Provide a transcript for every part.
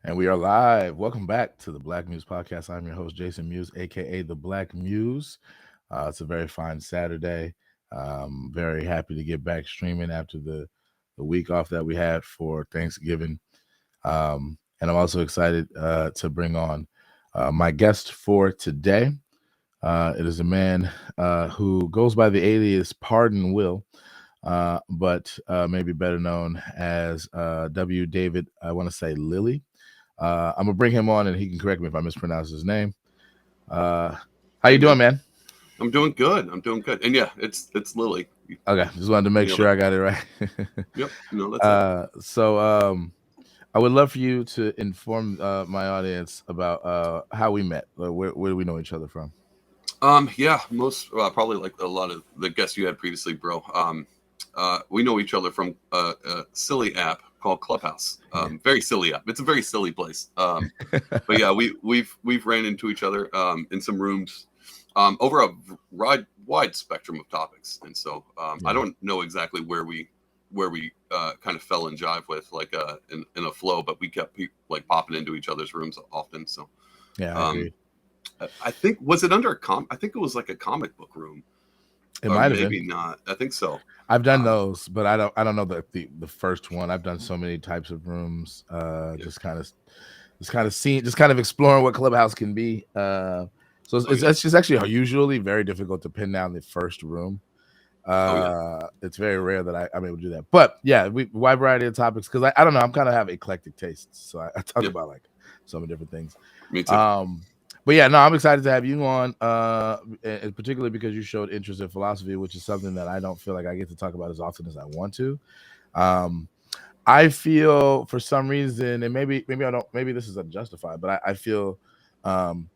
And we are live. Welcome back to the Black Muse Podcast. I'm your host, Jason Muse, aka the Black Muse. It's a very fine Saturday. Very happy to get back streaming after the week off that we had for Thanksgiving. And I'm also excited to bring on my guest for today. It is a man who goes by the alias Pardon Will, but maybe better known as W. David, I want to say Lilly. I'm gonna bring him on, and he can correct me if I mispronounce his name. Uh, how Hey you doing, man, man? I'm doing good. I'm doing good. And yeah, it's Lily. You Okay, just wanted to make nailed sure it. I got it right. Yep. No, that's it. So I would love for you to inform my audience about how we met. Where do we know each other from? Yeah, most probably like a lot of the guests you had previously, bro. We know each other from a silly app called Clubhouse. Very silly app. It's a very silly place. But yeah, we've ran into each other in some rooms over a wide spectrum of topics, and so I Yeah, don't know exactly where we kind of fell in jive with like in a flow, but we kept like popping into each other's rooms often. So yeah, I um, agree. I think was it under a I think it was like a comic book room, It or might have been. maybe not. I think so. I've done Um, those, but I don't know the first one. I've done so many types of rooms. yeah. Just kind of exploring what Clubhouse can be. So Oh yeah. it's just actually usually very difficult to pin down the first room. Oh yeah. It's very rare that I'm able to do that. But yeah, we wide variety of topics because I don't know, I'm kind of have eclectic tastes, so I talk Yeah. about like so many different things. Me too. Um, but yeah, no, I'm excited to have you on, and particularly because you showed interest in philosophy, which is something that I don't feel like I get to talk about as often as I want to. Um, I feel for some reason, and maybe I don't, maybe this is unjustified, but I feel um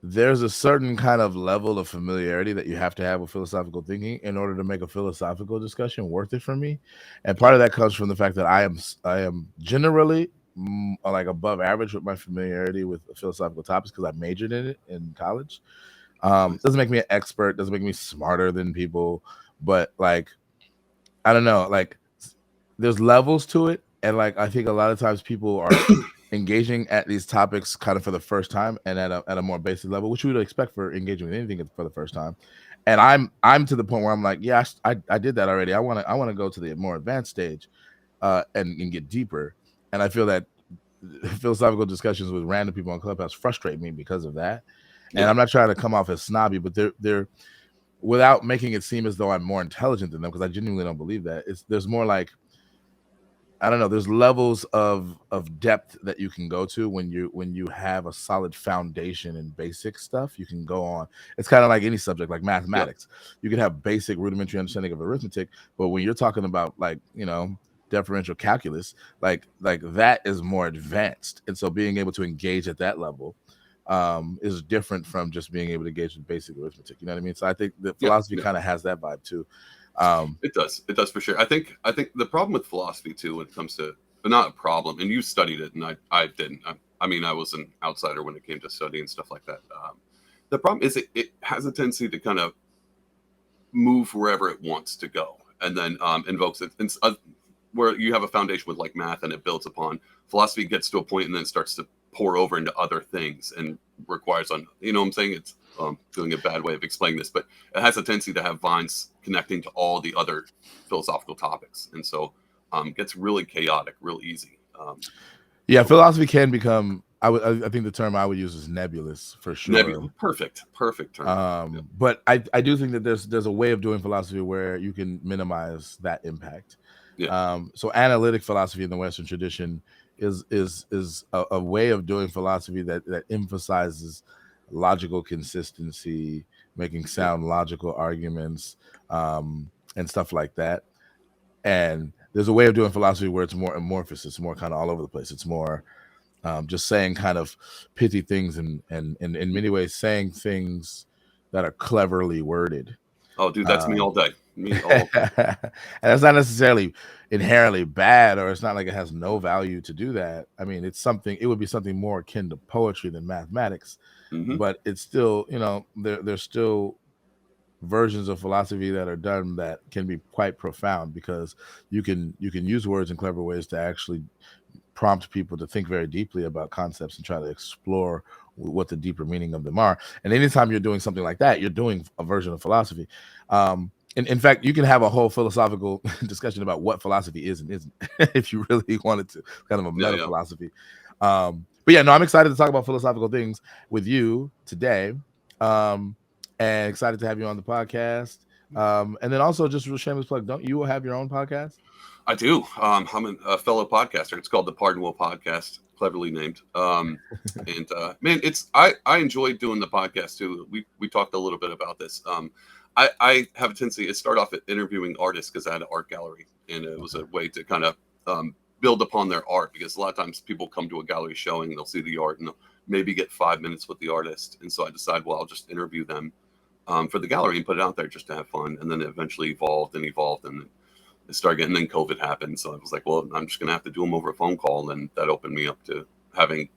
there's a certain kind of level of familiarity that you have to have with philosophical thinking in order to make a philosophical discussion worth it for me. And part Yeah. of that comes from the fact that I am generally like above average with my familiarity with philosophical topics because I majored in it in college. Nice. Doesn't make me an expert, doesn't make me smarter than people, but like I don't know, like there's levels to it, and like I think a lot of times people are engaging at these topics kind of for the first time and at a more basic level, which you would expect for engaging with anything for the first time. And I'm to the point where I'm like, yeah, I did that already. I want to go to the more advanced stage, and get deeper. And I feel that philosophical discussions with random people on Clubhouse frustrate me because of that. And Yeah. I'm not trying to come off as snobby, but they're without making it seem as though I'm more intelligent than them, because I genuinely don't believe that. There's more like I don't know. There's levels of depth that you can go to when you have a solid foundation in basic stuff. You can go on. It's kind of like any subject, like Yep. mathematics. You can have basic rudimentary understanding of arithmetic, but when you're talking about like differential calculus, like that is more advanced, and so being able to engage at that level is different from just being able to engage with basic arithmetic. You know what I mean? So I think that Yeah. philosophy Yeah. kind of has that vibe too. Um, It does. It does for sure. I think the problem with philosophy too, when it comes to, but not a problem, and you studied it, and I didn't. I mean, I was an outsider when it came to study and stuff like that. The problem is it has a tendency to kind of move wherever it wants to go, and then invokes it. Where you have a foundation with like math, and it builds upon philosophy, gets to a point, and then starts to pour over into other things, and requires on. You know what I'm saying? It's doing a bad way of explaining this, but it has a tendency to have vines connecting to all the other philosophical topics, and so gets really chaotic, real easy. Yeah, Over time. philosophy can become. I think the term I would use is nebulous for sure. Nebula, perfect term. Yeah, But I do think that there's a way of doing philosophy where you can minimize that impact. yeah, So analytic philosophy in the Western tradition is a way of doing philosophy that emphasizes logical consistency, making yeah, sound logical arguments, and stuff like that. And there's a way of doing philosophy where it's more amorphous. It's more kind of all over the place. It's more just saying kind of pithy things and in many ways saying things that are cleverly worded. oh, dude, that's me Um, all day. Me all day. and that's not necessarily inherently bad, or it's not like it has no value to do that. I mean, it would be something more akin to poetry than mathematics, Hmm. but it's still, there's still versions of philosophy that are done that can be quite profound because you can use words in clever ways to actually prompt people to think very deeply about concepts and try to explore what the deeper meaning of them are. And anytime you're doing something like that, you're doing a version of philosophy. In fact, you can have a whole philosophical discussion about what philosophy is and isn't, if you really wanted to, kind of a meta philosophy. But yeah, no, I'm excited to talk about philosophical things with you today, and excited to have you on the podcast. And then also just a shameless plug, don't you have your own podcast? I do. I'm a fellow podcaster. It's called the Pardonable Podcast, cleverly named. And man, I enjoy doing the podcast too. We talked a little bit about this. I have a tendency to start off at interviewing artists because I had an art gallery, and it was a way to kind of build upon their art, because a lot of times people come to a gallery showing, they'll see the art and they'll maybe get 5 minutes with the artist. And so I decided, well, I'll just interview them for the gallery and put it out there just to have fun. And then it eventually evolved, and it started getting, then COVID happened. So I was like, well, I'm just going to have to do them over a phone call. And that opened me up to having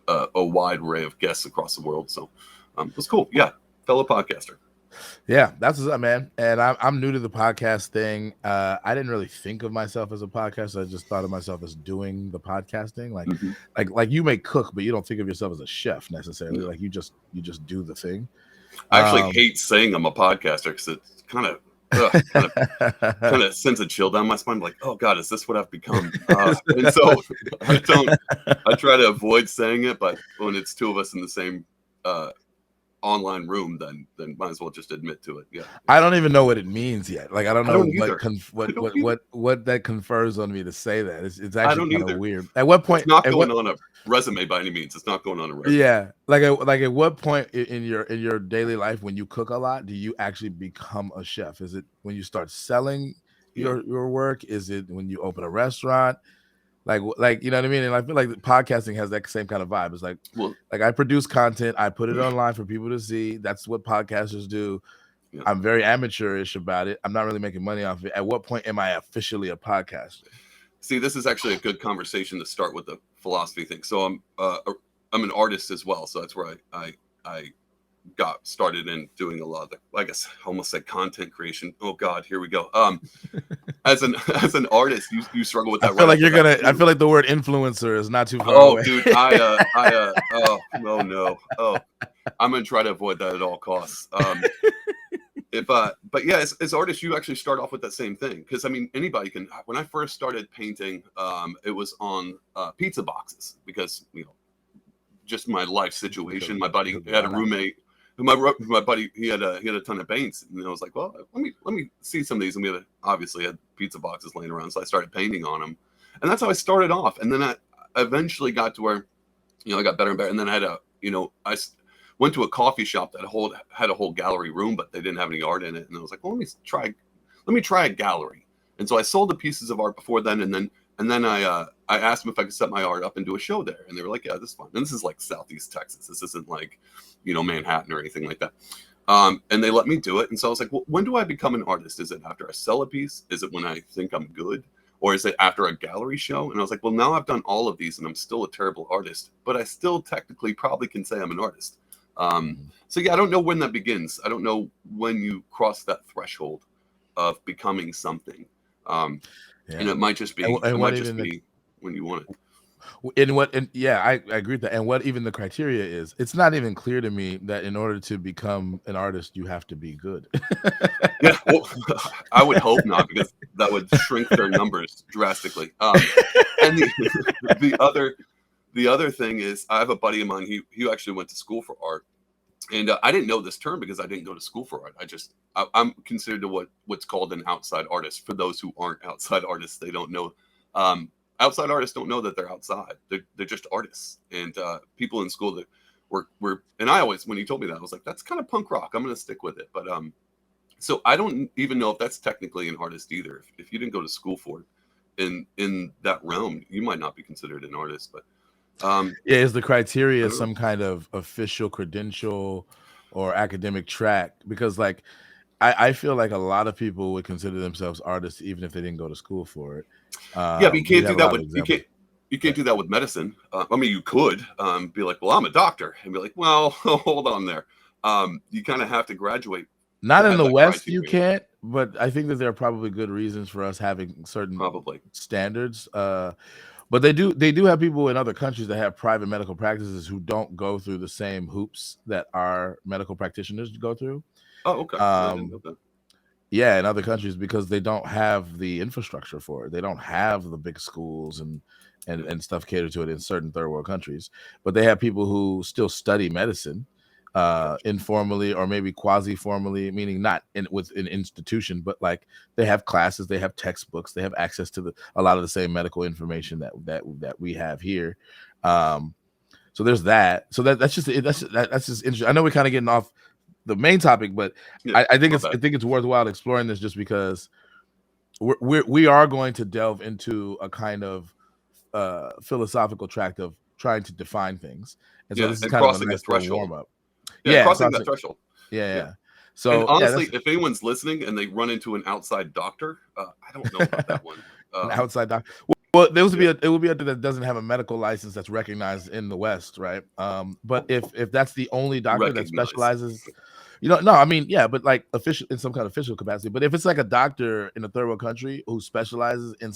a wide array of guests across the world. So it was cool. Yeah. Fellow podcaster. Yeah, that's what's up, man. And I'm new to the podcast thing. I didn't really think of myself as a podcaster. I just thought of myself as doing the podcasting. Like you may cook, but you don't think of yourself as a chef necessarily. No. Like you just do the thing. I actually hate saying I'm a podcaster because it's kind of sends a chill down my spine. Like, oh God, is this what I've become? And so I try to avoid saying it, but when it's two of us in the same online room, then might as well just admit to it. Yeah, I don't even know what it means yet. Like I don't know what that confers on me to say that. It's actually kind of weird. At what point? It's not going on a resume by any means. It's not going on a resume. Yeah, like at what point in your daily life, when you cook a lot, do you actually become a chef? Is it when you start selling your work? Is it when you open a restaurant? Like you know what I mean? And I feel like podcasting has that same kind of vibe. It's like I produce content, I put it online for people to see. That's what podcasters do. Yeah. I'm very amateurish about it. I'm not really making money off of it. At what point am I officially a podcaster? See, this is actually a good conversation to start with the philosophy thing. So I'm an artist as well. So that's where I got started in doing a lot of the, I guess, almost like content creation. Oh God, here we go. As an artist, you struggle with that. I feel like I feel like the word influencer is not too far away. Dude, no. I'm gonna try to avoid that at all costs. But yeah, as artists, you actually start off with that same thing, because I mean, anybody can. When I first started painting, it was on pizza boxes, because just my life situation. My buddy had a roommate. My buddy, he had a ton of paints, and I was like, well, let me see some of these. And we obviously had pizza boxes laying around, so I started painting on them, and that's how I started off. And then I eventually got to where, I got better and better. And then I had I went to a coffee shop that had a whole gallery room, but they didn't have any art in it. And I was like, well, let me try a gallery. And so I sold the pieces of art before then, and then I asked them if I could set my art up and do a show there, and they were like, yeah, this is fine. And this is like Southeast Texas. This isn't like Manhattan or anything like that. And they let me do it. And so I was like, well, when do I become an artist? Is it after I sell a piece? Is it when I think I'm good? Or is it after a gallery show? And I was like, well, now I've done all of these and I'm still a terrible artist, but I still technically probably can say I'm an artist. So yeah, I don't know when that begins. I don't know when you cross that threshold of becoming something. And it might just be, when you want it. I agree with that. And what even the criteria is, it's not even clear to me that in order to become an artist, you have to be good. Yeah, well, I would hope not, because that would shrink their numbers drastically. And the other thing is, I have a buddy of mine. He actually went to school for art, and I didn't know this term because I didn't go to school for art. I'm considered what's called an outside artist. For those who aren't outside artists, they don't know. Outside artists don't know that they're outside. They're just artists. And people in school that were, and I always, when he told me that, I was like, that's kind of punk rock. I'm going to stick with it. But so I don't even know if that's technically an artist either. If you didn't go to school for it in that realm, you might not be considered an artist. But is the criteria some kind of official credential or academic track? Because like I feel like a lot of people would consider themselves artists even if they didn't go to school for it. But you can't do that with you can't do that with medicine. I mean, you could be like, well, I'm a doctor, and be like, well, hold on there. You kind of have to graduate. Not in the West, you can't, but I think that there are probably good reasons for us having certain standards. But they do have people in other countries that have private medical practices who don't go through the same hoops that our medical practitioners go through. Oh, okay. I didn't know Um, that. yeah, in other countries because they don't have the infrastructure for it. They don't have the big schools Yeah. and stuff catered to it in certain third world countries. But they have people who still study medicine Gotcha. informally or maybe quasi formally, meaning not in with an institution, but like they have classes, they have textbooks, they have access to a lot of the same medical information that we have here. Um, so there's that. So that's just interesting. I know we're kind of getting off the main topic, but Yeah. I think My it's I bad. think it's worthwhile exploring this just because we are going to delve into a kind of philosophical tract of trying to define things, and so Yeah, this is and kind of a crossing the nice little threshold. warm up. Yeah, Yeah, crossing cross that it. threshold. Yeah, Yeah. yeah. And So yeah, honestly, that's if anyone's listening and they run into an outside doctor, I don't know about that one. an outside doc. Well, Yeah, it would be a that doesn't have a medical license that's recognized in the West, right? But if that's the only doctor that recognize. specializes, no, I mean, yeah, but like official in some kind of official capacity. But if it's like a doctor in a third world country who specializes in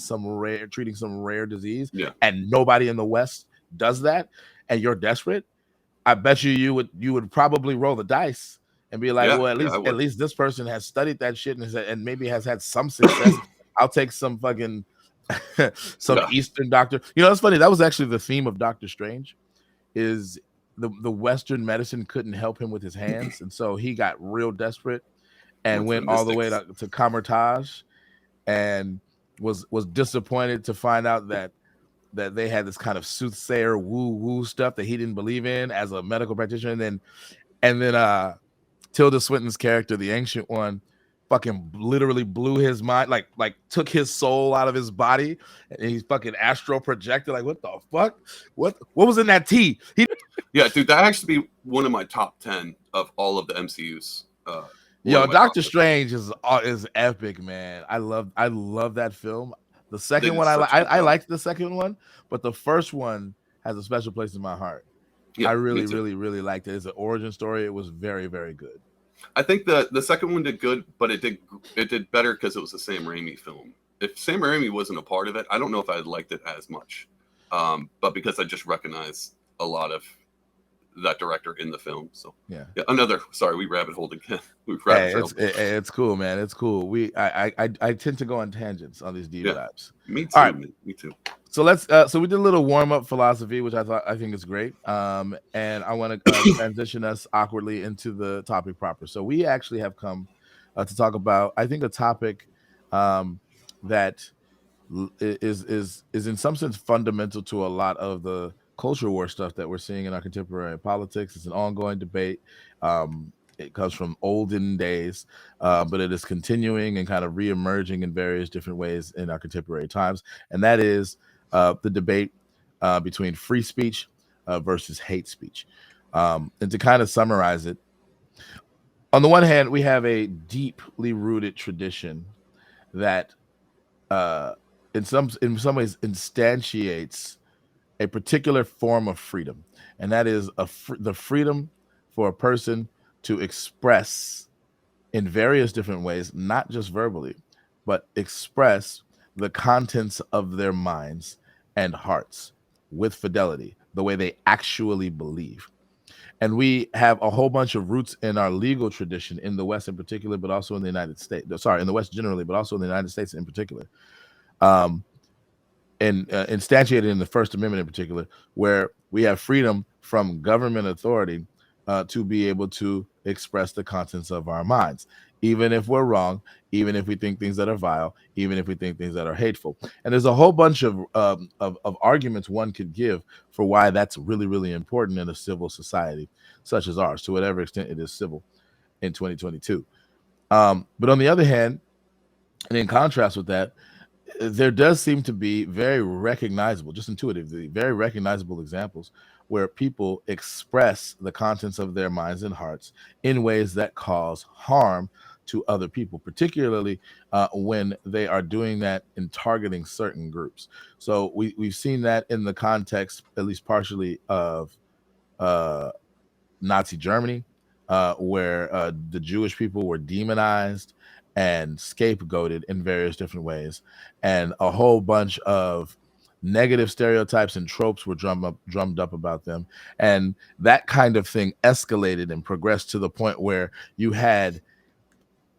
treating some rare disease, Yeah, and nobody in the West does that, and you're desperate, I bet you would probably roll the dice and be like, yeah, well, yeah. I at would. least this person has studied that shit and maybe has had some success. I'll take some fucking some Yeah, Eastern doctor. It's funny. That was actually the theme of Doctor Strange. Is the Western medicine couldn't help him with his hands, and so he got real desperate and went to went the all the way mystics. to Kamertage and was disappointed to find out that they had this kind of soothsayer woo woo stuff that he didn't believe in as a medical practitioner, and then Tilda Swinton's character, the ancient one, fucking literally blew his mind, like took his soul out of his body, and he's fucking astral projected. Like, what the fuck? What was in that tea? Yeah, dude, that actually be one of my top 10 of all of the MCUs. One Yo, of my top Doctor 10. Strange is epic, man. I love that film. The They second did one such a good I job. liked the second one, but the first one has a special place in my heart. I Yeah, me really, too. really, really liked it. It's an origin story. It was very, very good. I think the second one did good, but it did better because it was the Sam Raimi film. If Sam Raimi wasn't a part of it, I don't know if I'd liked it as much. But because I just recognize a lot of that director in the film, so Yeah. yeah. Another sorry, we rabbit holed again. We rabbit Hey, trailed. it's cool, man. It's cool. I tend to go on tangents on these deep Yeah, dives. me All too. right, Me too. so so we did a little warm up philosophy, which I think is great. And I want to transition us awkwardly into the topic proper. So we actually have come to talk about, I think, a topic um that is in some sense fundamental to a lot of the culture war stuff that we're seeing in our contemporary politics. It's an ongoing debate. It comes from olden days, but it is continuing and kind of reemerging in various different ways in our contemporary times, and that is the debate between free speech versus hate speech. And to kind of summarize it, on the one hand, we have a deeply rooted tradition that uh, in some ways instantiates a particular form of freedom, and that is the freedom for a person to express in various different ways, not just verbally, but express the contents of their minds and hearts with fidelity, the way they actually believe. And we have a whole bunch of roots in our legal tradition in the West in particular, but also in the United States. Sorry, in the West generally, but also in the United States in particular. Um, and instantiated in the First Amendment in particular, where we have freedom from government authority to be able to express the contents of our minds, even if we're wrong, even if we think things that are vile, even if we think things that are hateful. And there's a whole bunch of arguments one could give for why that's really, really important in a civil society such as ours, to whatever extent it is civil in 2022. But on the other hand, and in contrast with that, there does seem to be very recognizable, just intuitively, very recognizable examples where people express the contents of their minds and hearts in ways that cause harm to other people, particularly when they are doing that in targeting certain groups. So we've seen that in the context, at least partially, of uh, Nazi Germany, where the Jewish people were demonized and scapegoated in various different ways, and a whole bunch of Negative stereotypes and tropes were drummed up about them, and that kind of thing escalated and progressed to the point where you had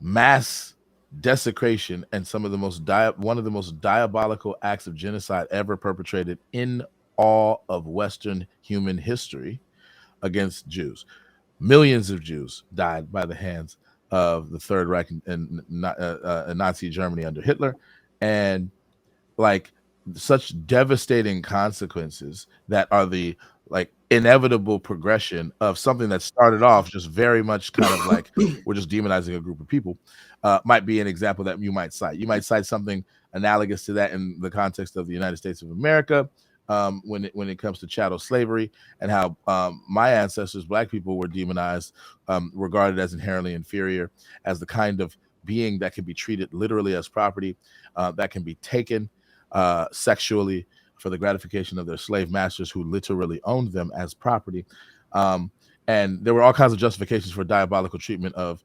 mass desecration and some of the one of the most diabolical acts of genocide ever perpetrated in all of Western human history against Jews. Millions of Jews died by the hands of the Third Reich and Nazi Germany under Hitler, and like such devastating consequences that are the like inevitable progression of something that started off just very much kind of like we're just demonizing a group of people, might be an example that you might cite. You might cite something analogous to that in the context of the United States of America, when it comes to chattel slavery and how my ancestors, Black people, were demonized, regarded as inherently inferior, as the kind of being that can be treated literally as property, that can be taken sexually for the gratification of their slave masters who literally owned them as property. Um, and there were all kinds of justifications for diabolical treatment of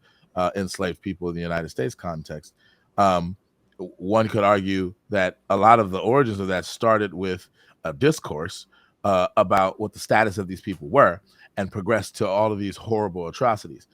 enslaved people in the United States context. Um, One could argue that a lot of the origins of that started with a discourse about what the status of these people were and progressed to all of these horrible atrocities.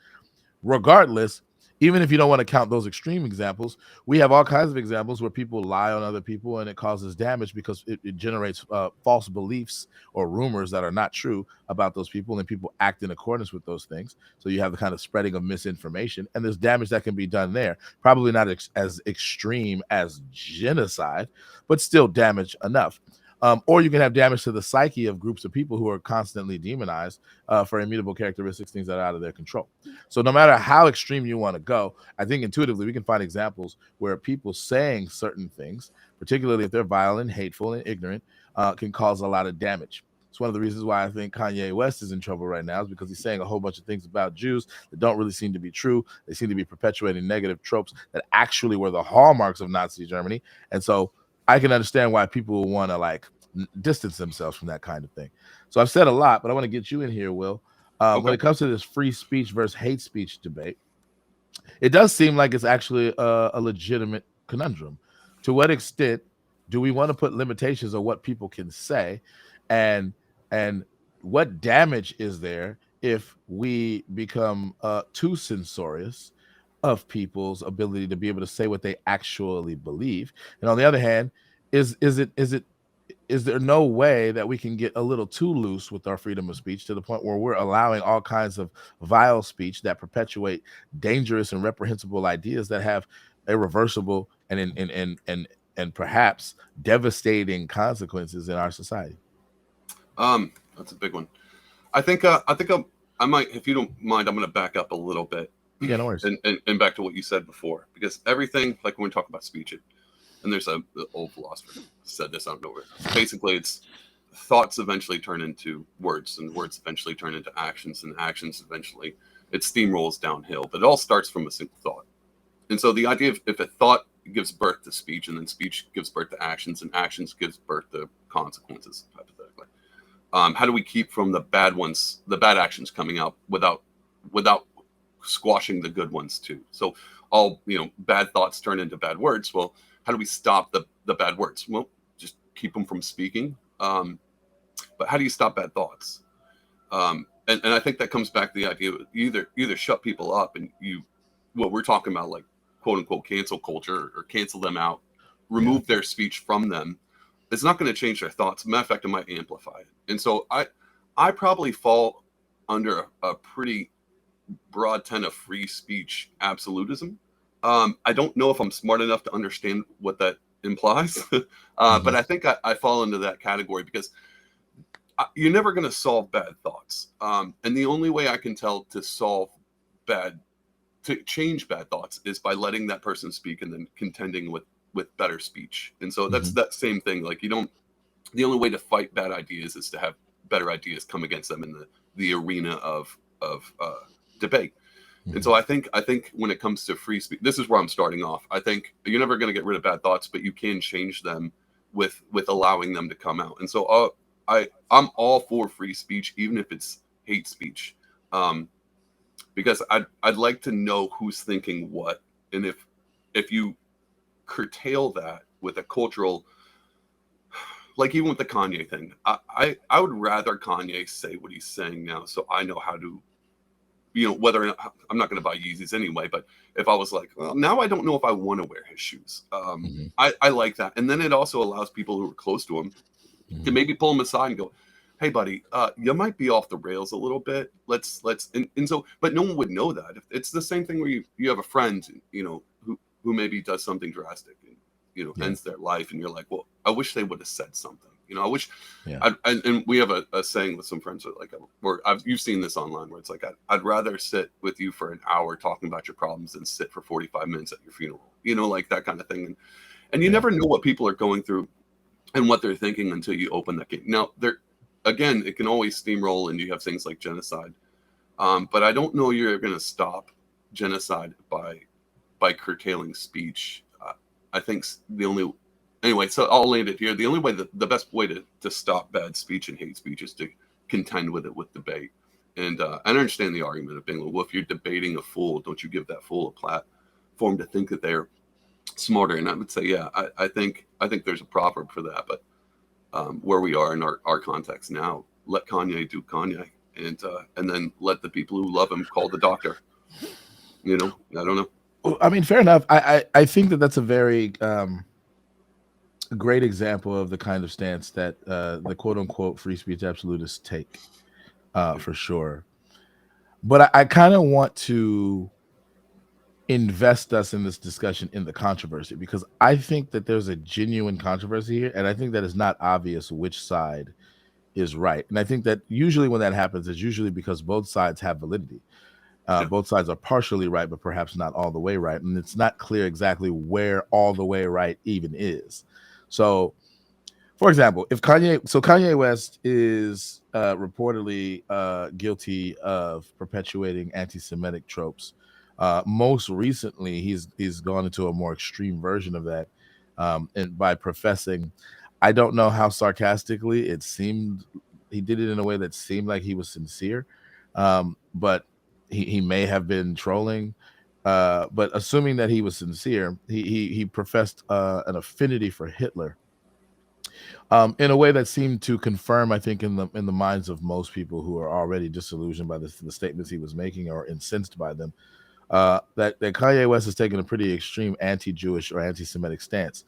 Regardless, even if you don't want to count those extreme examples, we have all kinds of examples where people lie on other people and it causes damage because it generates false beliefs or rumors that are not true about those people, and people act in accordance with those things. So you have the kind of spreading of misinformation, and there's damage that can be done there. Probably not as extreme as genocide, but still damage enough. Or you can have damage to the psyche of groups of people who are constantly demonized for immutable characteristics, things that are out of their control. So no matter how extreme you want to go, I think intuitively we can find examples where people saying certain things, particularly if they're violent, hateful, and ignorant, can cause a lot of damage. It's one of the reasons why I think Kanye West is in trouble right now, is because he's saying a whole bunch of things about Jews that don't really seem to be true. They seem to be perpetuating negative tropes that actually were the hallmarks of Nazi Germany. And so I can understand why people want to like distance themselves from that kind of thing. So I've said a lot, but I want to get you in here, Will. When Okay. it comes to this free speech versus hate speech debate, it does seem like it's actually a legitimate conundrum. To what extent do we want to put limitations on what people can say, and and what damage is there if we become too censorious of people's ability to be able to say what they actually believe? And on the other hand, is there no way that we can get a little too loose with our freedom of speech to the point where we're allowing all kinds of vile speech that perpetuate dangerous and reprehensible ideas that have irreversible and perhaps devastating consequences in our society? That's a big one. I think I might, if you don't mind, I'm going to back up a little bit Yeah, no worries. and back to what you said before, because everything, like when we talk about speech, and there's the old philosopher said this, I don't know where. Basically, it's thoughts eventually turn into words, and words eventually turn into actions, and actions eventually it steamrolls downhill. But it all starts from a single thought. And so the idea of if a thought gives birth to speech, and then speech gives birth to actions, and actions gives birth to consequences, hypothetically. How do we keep from the bad ones, the bad actions coming out without squashing the good ones too? So all bad thoughts turn into bad words. Well, how do we stop the bad words? Well, just keep them from speaking. But how do you stop bad thoughts? And I think that comes back to the idea of either shut people up and what we're talking about, like quote unquote cancel culture, or cancel them out, Yeah. remove their speech from them. It's not going to change their thoughts. Matter of fact, it might amplify it. And so I probably fall under a pretty broad tenet of free speech absolutism. I don't know if I'm smart enough to understand what that implies, but I think I fall into that category because you're never going to solve bad thoughts. And the only way I can tell to change bad thoughts is by letting that person speak and then contending with better speech. And so that's that same thing. Like the only way to fight bad ideas is to have better ideas come against them in the arena of debate. And so I think when it comes to free speech, this is where I'm starting off. I think you're never going to get rid of bad thoughts, but you can change them with allowing them to come out. And so I'm all for free speech, even if it's hate speech, because I'd like to know who's thinking what, and if you curtail that with a cultural, like even with the Kanye thing, I would rather Kanye say what he's saying now, so I know how to, whether or not, I'm not going to buy Yeezys anyway. But if I was like, well, now I don't know if I want to wear his shoes. Mm-hmm. I like that, and then it also allows people who are close to him to Mm-hmm. maybe pull him aside and go, "Hey, buddy, you might be off the rails a little bit. Let's." And so, but no one would know that. It's the same thing where you have a friend, who maybe does something drastic and Yeah. ends their life, and you're like, well, I wish they would have said something. I wish. Yeah. And we have a saying with some friends, like, where you've seen this online, where it's like, I'd rather sit with you for an hour talking about your problems than sit for 45 minutes at your funeral. Like that kind of thing. And you Yeah. never know what people are going through and what they're thinking until you open that gate. Now, again, it can always steamroll, and you have things like genocide. But I don't know you're going to stop genocide by curtailing speech. I think the only anyway. So I'll land it here. The only way the best way to stop bad speech and hate speech is to contend with it with debate. And I understand the argument of being like, well, if you're debating a fool, don't you give that fool a platform to think that they're smarter? And I would say, yeah, I think there's a proverb for that. But where we are in our context now, let Kanye do Kanye, and then let the people who love him call the doctor. I don't know. I mean, fair enough. I think that that's a very great example of the kind of stance that the quote unquote free speech absolutists take, Yeah. for sure. But I kind of want to invest us in this discussion in the controversy, because I think that there's a genuine controversy here, and I think that it's not obvious which side is right. And I think that usually when that happens, it's usually because both sides have validity. Yeah. Both sides are partially right, but perhaps not all the way right. And it's not clear exactly where all the way right even is. So, for example, Kanye West is reportedly guilty of perpetuating anti-Semitic tropes. Most recently, he's gone into a more extreme version of that, and by professing, I don't know how sarcastically it seemed. He did it in a way that seemed like he was sincere, but he may have been trolling. But assuming that he was sincere, he professed an affinity for Hitler, in a way that seemed to confirm, I think, in the minds of most people who are already disillusioned by the statements he was making or incensed by them, that Kanye West has taken a pretty extreme anti-Jewish or anti-Semitic stance.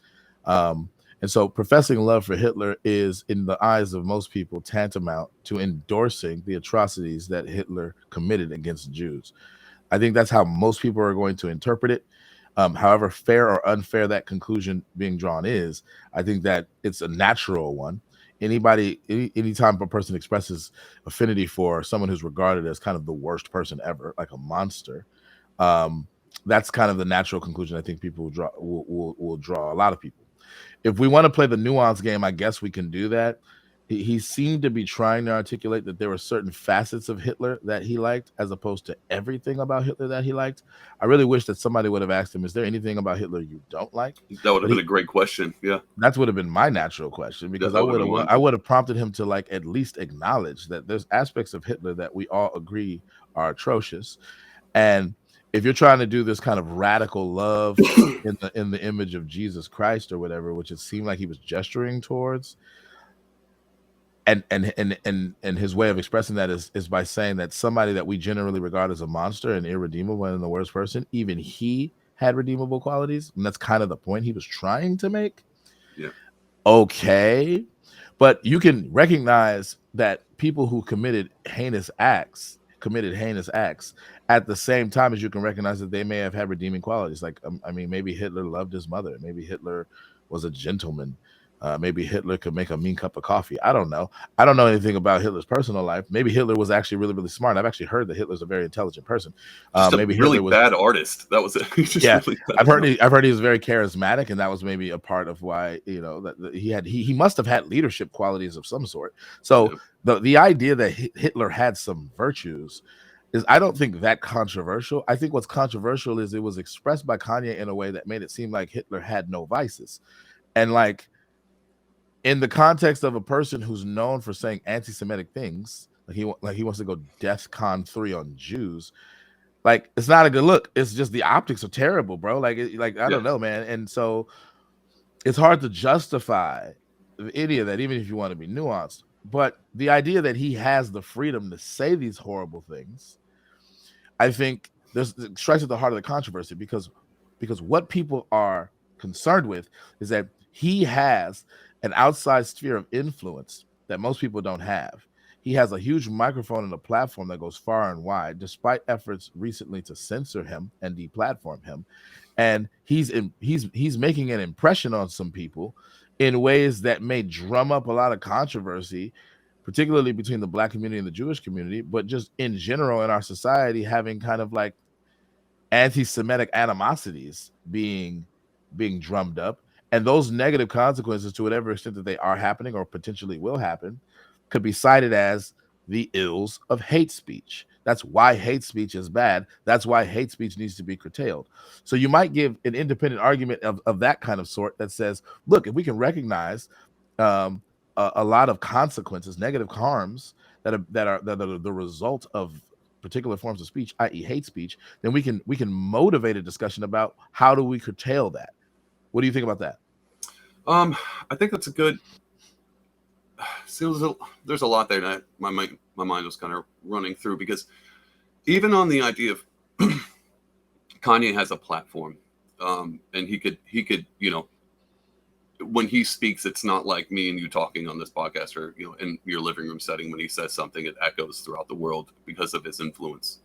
And so professing love for Hitler is, in the eyes of most people, tantamount to endorsing the atrocities that Hitler committed against Jews. I think that's how most people are going to interpret it. However fair or unfair that conclusion being drawn is, I think that it's a natural one. Anytime a person expresses affinity for someone who's regarded as kind of the worst person ever, like a monster, um, that's kind of the natural conclusion I think people will draw. A lot of people. If we want to play the nuance game, I guess we can do that. He seemed to be trying to articulate that there were certain facets of Hitler that he liked, as opposed to everything about Hitler that he liked. I really wish that somebody would have asked him, "Is there anything about Hitler you don't like?" That would have But been a great question. Yeah, that would have been my natural question, because that would have been I wonderful. would have prompted him to like at least acknowledge that there's aspects of Hitler that we all agree are atrocious. And if you're trying to do this kind of radical love in the image of Jesus Christ or whatever, which it seemed like he was gesturing towards, and his way of expressing that is by saying that somebody that we generally regard as a monster and irredeemable and the worst person, even he had redeemable qualities, and that's kind of the point he was trying to make. Yeah, Okay, but you can recognize that people who committed heinous acts at the same time as you can recognize that they may have had redeeming qualities. Like, I mean, maybe Hitler loved his mother. Maybe Hitler was a gentleman. Maybe Hitler could make a mean cup of coffee. I don't know. I don't know anything about Hitler's personal life. Maybe Hitler was actually really, really smart. I've actually heard that Hitler's a very intelligent person. just a Maybe really Hitler was, bad artist. That was it. He's just yeah. really bad I've at heard enough. I've heard he was very charismatic, and that was maybe a part of why, that he must have had leadership qualities of some sort. So Yeah, the idea that Hitler had some virtues is, I don't think, that controversial. I think what's controversial is it was expressed by Kanye in a way that made it seem like Hitler had no vices. And like, in the context of a person who's known for saying anti-Semitic things, like he wants to go DEFCON 3 on Jews, like, it's not a good look. It's just the optics are terrible, bro. Like I yeah, don't know, man. And so it's hard to justify any of that, even if you want to be nuanced. But the idea that he has the freedom to say these horrible things, I think it strikes at the heart of the controversy, because what people are concerned with is that he has an outside sphere of influence that most people don't have. He has a huge microphone and a platform that goes far and wide, despite efforts recently to censor him and deplatform him. And he's making an impression on some people in ways that may drum up a lot of controversy, particularly between the Black community and the Jewish community, but just in general in our society, having kind of like anti-Semitic animosities being drummed up, and those negative consequences, to whatever extent that they are happening or potentially will happen, could be cited as the ills of hate speech. That's why hate speech is bad. That's why hate speech needs to be curtailed. So you might give an independent argument of that kind of sort that says, look, if we can recognize um, a lot of consequences, negative harms that are the result of particular forms of speech, i.e., hate speech, then we can motivate a discussion about how do we curtail that. What do you think about that? I think that's a good. See, there's a lot there that my mind was kind of running through, because even on the idea of Kanye has a platform, and he could when he speaks, it's not like me and you talking on this podcast, or in your living room setting. When he says something, it echoes throughout the world because of his influence,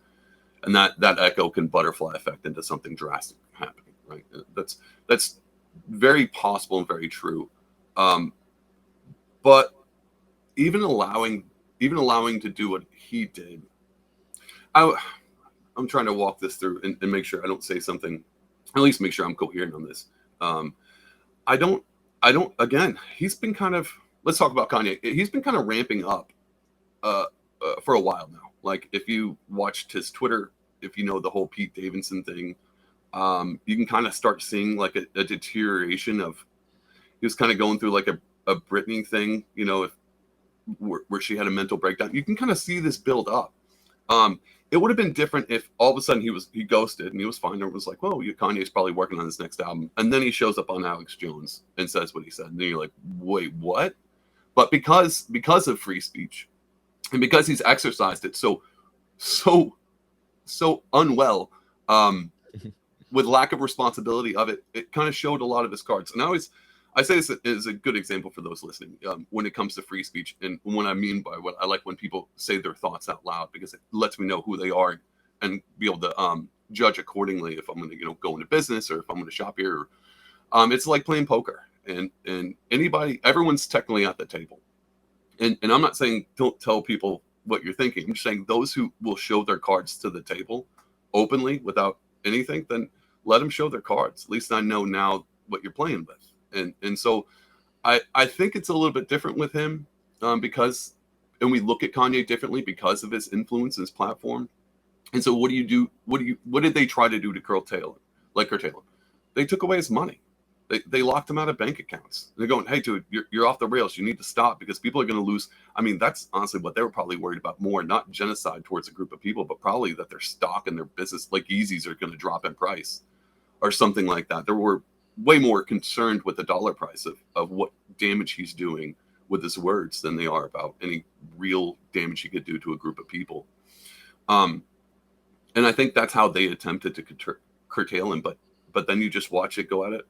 and that echo can butterfly effect into something drastic happening. Right? That's very possible and very true. But even allowing to do what he did, I'm trying to walk this through and make sure I don't say something, at least make sure I'm coherent on this. I don't, again, he's been kind of, let's talk about Kanye. He's been kind of ramping up for a while now. Like, if you watched his Twitter, if you know the whole Pete Davidson thing, you can kind of start seeing like a deterioration of, he was kind of going through like a Britney thing, where she had a mental breakdown. You can kind of see this build up. It would have been different if all of a sudden he ghosted and he was fine. And it was like, well, Kanye's probably working on his next album. And then he shows up on Alex Jones and says what he said. And then you're like, wait, what? But because of free speech, and because he's exercised it so unwell, with lack of responsibility of it, it kind of showed a lot of his cards. And I say this is a good example for those listening, when it comes to free speech. And what I mean by what I like when people say their thoughts out loud, because it lets me know who they are and be able to judge accordingly if I'm going to go into business or if I'm going to shop here. It's like playing poker, and everyone's technically at the table. And I'm not saying don't tell people what you're thinking. I'm just saying those who will show their cards to the table openly without anything, then let them show their cards. At least I know now what you're playing with. And so I think it's a little bit different with him, because, and we look at Kanye differently because of his influence and his platform. And so what do you do? What did they try to do to curtail him? They took away his money. They locked him out of bank accounts. They're going, hey, dude, you're off the rails. You need to stop, because people are going to lose. I mean, that's honestly what they were probably worried about more, not genocide towards a group of people, but probably that their stock and their business, like Yeezys, are going to drop in price or something like that. They were way more concerned with the dollar price of what damage he's doing with his words than they are about any real damage he could do to a group of people. And I think that's how they attempted to curtail him. But then you just watch it go at it.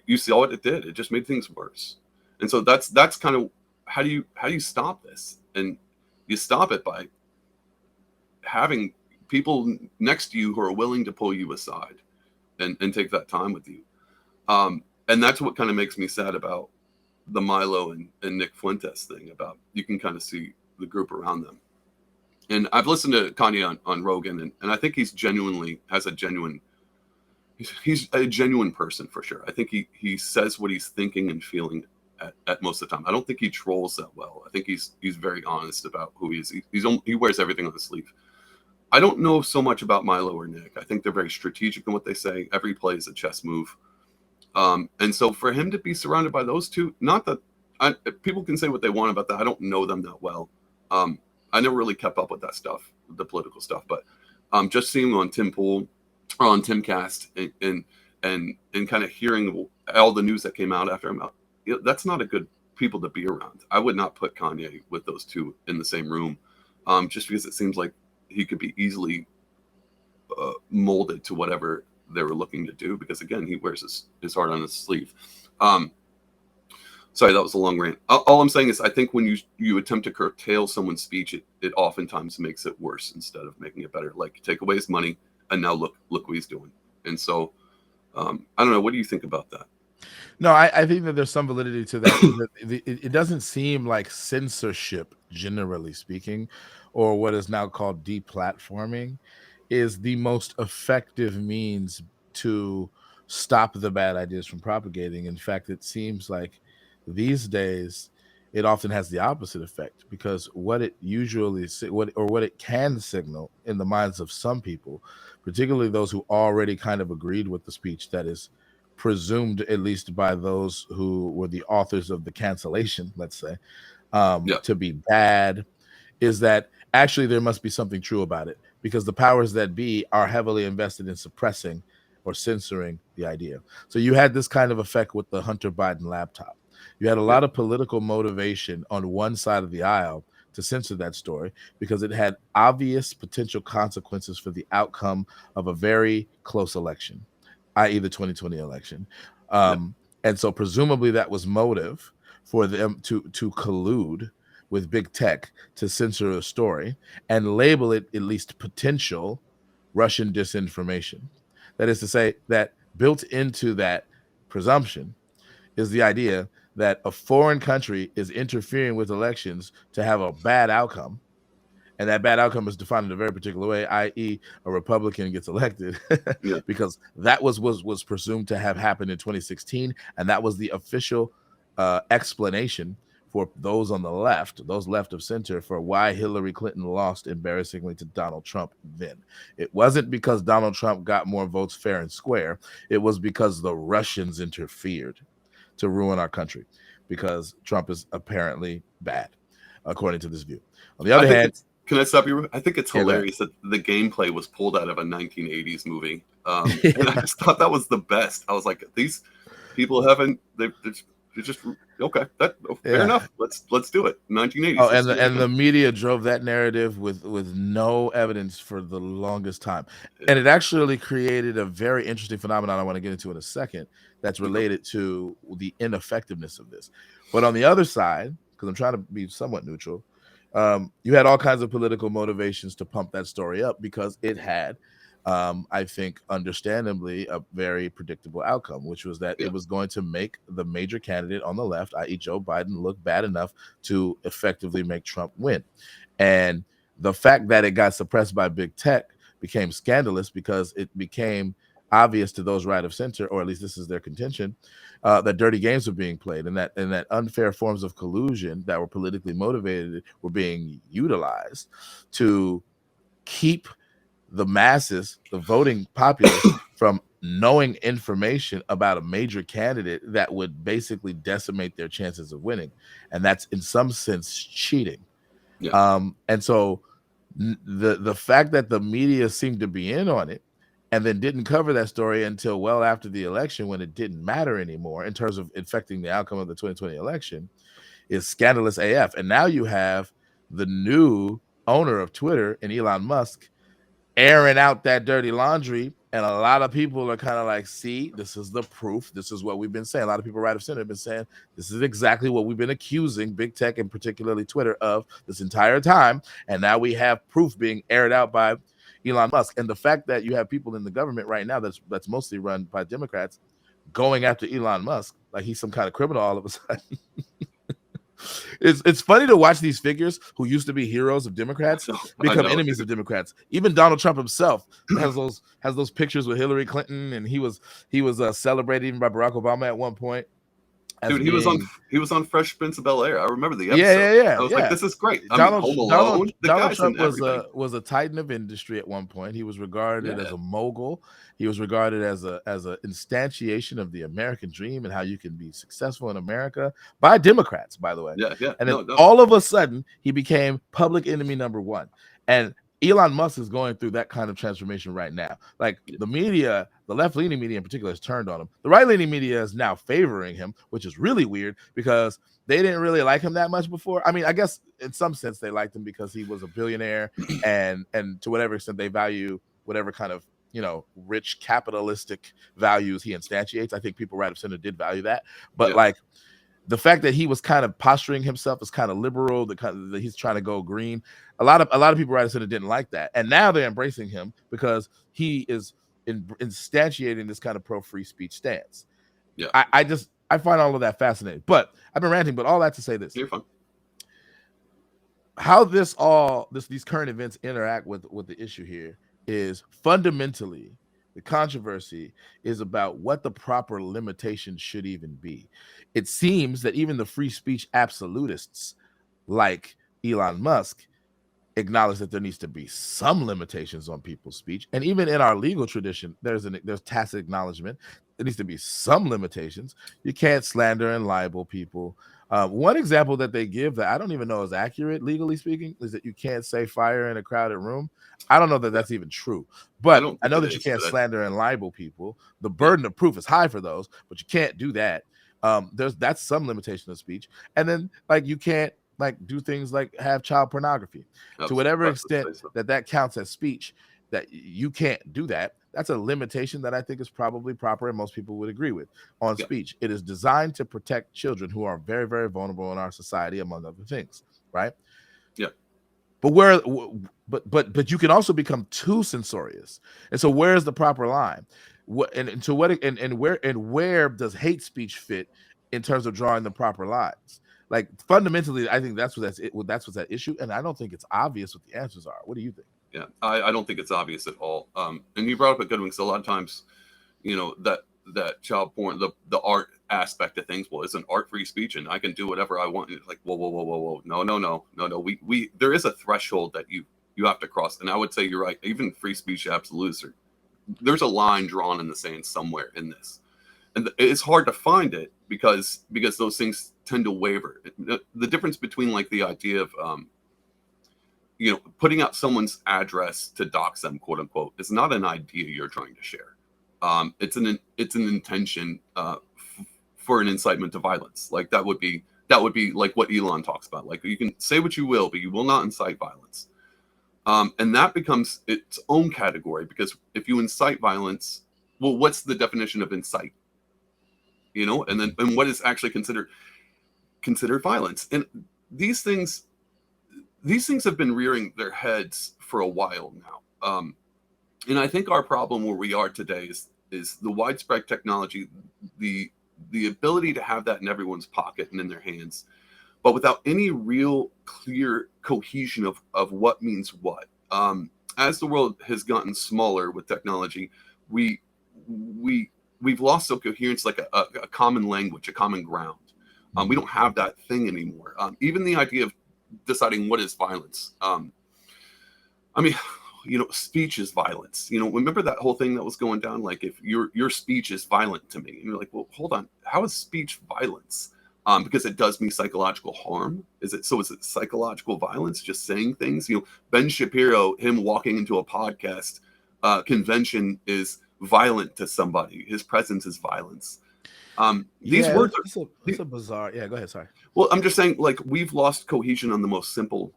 You saw what it did. It just made things worse. And so that's kind of how do you stop this? And you stop it by having people next to you who are willing to pull you aside and take that time with you. And that's what kind of makes me sad about the Milo and Nick Fuentes thing. About, you can kind of see the group around them. And I've listened to Kanye on Rogan, and I think he's a genuine person for sure. I think he says what he's thinking and feeling at most of the time. I don't think he trolls that well. I think he's very honest about who he is. He wears everything on his sleeve. I don't know so much about Milo or Nick. I think they're very strategic in what they say. Every play is a chess move. And so for him to be surrounded by those two, not that people can say what they want about that. I don't know them that well. I never really kept up with that stuff, the political stuff, but just seeing him on Tim Pool or on Timcast and kind of hearing all the news that came out after him, that's not a good people to be around. I would not put Kanye with those two in the same room, just because it seems like he could be easily molded to whatever they were looking to do. Because again, he wears his heart on his sleeve. Um, Sorry, that was a long rant. All I'm saying is, I think when you attempt to curtail someone's speech, it oftentimes makes it worse instead of making it better. Like, take away his money, and now look what he's doing. And so, I don't know. What do you think about that? No, I think that there's some validity to that. It doesn't seem like censorship, generally speaking, or what is now called deplatforming, is the most effective means to stop the bad ideas from propagating. In fact, it seems like these days it often has the opposite effect, because what it usually what it can signal in the minds of some people, particularly those who already kind of agreed with the speech that is presumed, at least by those who were the authors of the cancellation, let's say, Yeah, to be bad, is that actually there must be something true about it, because the powers that be are heavily invested in suppressing or censoring the idea. So you had this kind of effect with the Hunter Biden laptop. You had a yeah, lot of political motivation on one side of the aisle to censor that story, because it had obvious potential consequences for the outcome of a very close election, i.e., the 2020 election. yeah, And so presumably that was motive for them to collude with big tech to censor a story and label it at least potential Russian disinformation. That is to say, that built into that presumption is the idea that a foreign country is interfering with elections to have a bad outcome, and that bad outcome is defined in a very particular way, i.e., a Republican gets elected, yeah, because that was presumed to have happened in 2016, and that was the official explanation for those on the left, those left of center, for why Hillary Clinton lost embarrassingly to Donald Trump then. It wasn't because Donald Trump got more votes fair and square. It was because the Russians interfered to ruin our country, because Trump is apparently bad, according to this view. On the I other think hand, it's. Can I stop you? I think it's yeah, go ahead. hilarious that the gameplay was pulled out of a 1980s movie, and I just thought that was the best. I was like, these people haven't. They're just okay. That fair Yeah. enough. Let's do it. Oh, 1980s. Let's and do it the again. media drove that narrative with no evidence for the longest time, and it actually created a very interesting phenomenon I want to get into in a second. That's Okay. related to the ineffectiveness of this. But on the other side, because I'm trying to be somewhat neutral, you had all kinds of political motivations to pump that story up, because it had, I think, understandably, a very predictable outcome, which was that Yeah. it was going to make the major candidate on the left, i.e., Joe Biden, look bad enough to effectively make Trump win. And the fact that it got suppressed by big tech became scandalous, because it became obvious to those right of center, or at least this is their contention, that dirty games were being played, and that unfair forms of collusion that were politically motivated were being utilized to keep the masses, the voting populace, from knowing information about a major candidate that would basically decimate their chances of winning. And that's in some sense cheating. Yeah. And so the fact that the media seemed to be in on it and then didn't cover that story until well after the election, when it didn't matter anymore in terms of affecting the outcome of the 2020 election, is scandalous AF. And now you have the new owner of Twitter and Elon Musk airing out that dirty laundry. And a lot of people are kind of like, see, this is the proof. This is what we've been saying. A lot of people right of center have been saying this is exactly what we've been accusing big tech, and particularly Twitter, of this entire time. And now we have proof being aired out by Elon Musk. And the fact that you have people in the government right now that's mostly run by Democrats going after Elon Musk like he's some kind of criminal all of a sudden. It's funny to watch these figures who used to be heroes of Democrats I become know. enemies of Democrats. Even Donald Trump himself has those pictures with Hillary Clinton, and he was celebrated even by Barack Obama at one point as Dude, he was on being. he was on Fresh Prince of Bel Air. I remember the Yeah, episode. yeah, yeah, I was like, yeah. this is great. I mean, Donald Home Donald Alone. The Donald guy's in Trump everything. was a titan of industry at one point. He was regarded as Yeah. a mogul. He was regarded as a instantiation of the American dream and how you can be successful in America by Democrats, by the way. Yeah. Yeah. And then No. No. all of a sudden, he became public enemy number one. And Elon Musk is going through that kind of transformation right now. Like the media, the left-leaning media in particular, has turned on him. The right-leaning media is now favoring him, which is really weird because they didn't really like him that much before. I mean, I guess in some sense they liked him because he was a billionaire, and to whatever extent they value whatever kind of rich capitalistic values he instantiates. I think people right of center did value that, but Yeah. like the fact that he was kind of posturing himself as kind of liberal, the kind of that he's trying to go green, a lot of people right of center didn't like that, and now they're embracing him because he is instantiating this kind of pro free speech stance. Yeah. I find all of that fascinating, but I've been ranting, but all that to say this: You're fine. how these current events interact with the issue here is fundamentally the controversy is about what the proper limitation should even be. It seems that even the free speech absolutists like Elon Musk acknowledge that there needs to be some limitations on people's speech, and even in our legal tradition there's tacit acknowledgement there needs to be some limitations. You can't slander and libel people. One example that they give that I don't even know is accurate legally speaking is that you can't say fire in a crowded room. I don't know that Yeah. that's even true, I but don't I think know it that you is, can't but slander and libel people. The yeah, burden of proof is high for those, but you can't do that. That's some limitation of speech. And then like you can't like do things like have child pornography. I To was whatever about to extent say so. that counts as speech, that you can't do that, that's a limitation that I think is probably proper and most people would agree with on Yeah. speech. It is designed to protect children who are very, very vulnerable in our society, among other things, right? Yeah. But but you can also become too censorious, and so where's the proper line? What and to what and where does hate speech fit in terms of drawing the proper lines? Like fundamentally, I think that's what's at issue, and I don't think it's obvious what the answers are. What do you think? Yeah. I don't think it's obvious at all. And you brought up a good one because a lot of times, that child porn, the art aspect of things, well, isn't art free speech and I can do whatever I want. It's like, whoa, whoa, whoa, whoa, whoa. No. We there is a threshold that you have to cross. And I would say you're right. Even free speech absolutes there's a line drawn in the sand somewhere in this. And it's hard to find it because those things tend to waver. The difference between like the idea of putting out someone's address to dox them, quote unquote, is not an idea you're trying to share. It's an intention for an incitement to violence. Like that would be like what Elon talks about. Like you can say what you will, but you will not incite violence. And that becomes its own category because if you incite violence, well, what's the definition of incite? And what is actually considered violence? And these things have been rearing their heads for a while now. And I think our problem where we are today is the widespread technology, the ability to have that in everyone's pocket and in their hands, but without any real clear cohesion of what means what. As the world has gotten smaller with technology, we've lost some coherence, like a common language, a common ground. We don't have that thing anymore. Even the idea of deciding what is violence. I mean, speech is violence. Remember that whole thing that was going down? Like if your speech is violent to me, and you're like, well, hold on, how is speech violence? Because it does me psychological harm. Is it psychological violence? Just saying things? Ben Shapiro, him walking into a podcast convention is violent to somebody. His presence is violence. These Yeah, words it's a bizarre. Yeah, go ahead. Sorry. well, I'm just saying, like, we've lost cohesion on the most simple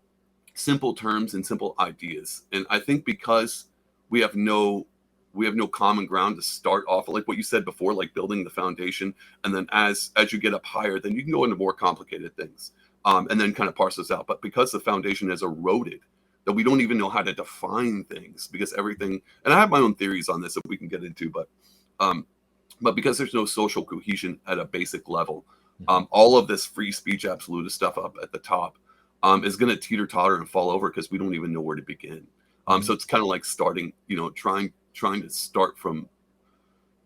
terms and simple ideas. And I think because we have no common ground to start off, like what you said before, like building the foundation, and then as you get up higher, then you can go into more complicated things, and then kind of parse this out. But because the foundation has eroded, that we don't even know how to define things, because everything, and I have my own theories on this that we can get into, but because there's no social cohesion at a basic level, all of this free speech absolutist stuff up at the top is going to teeter totter and fall over because we don't even know where to begin. So it's kind of like starting, trying to start from,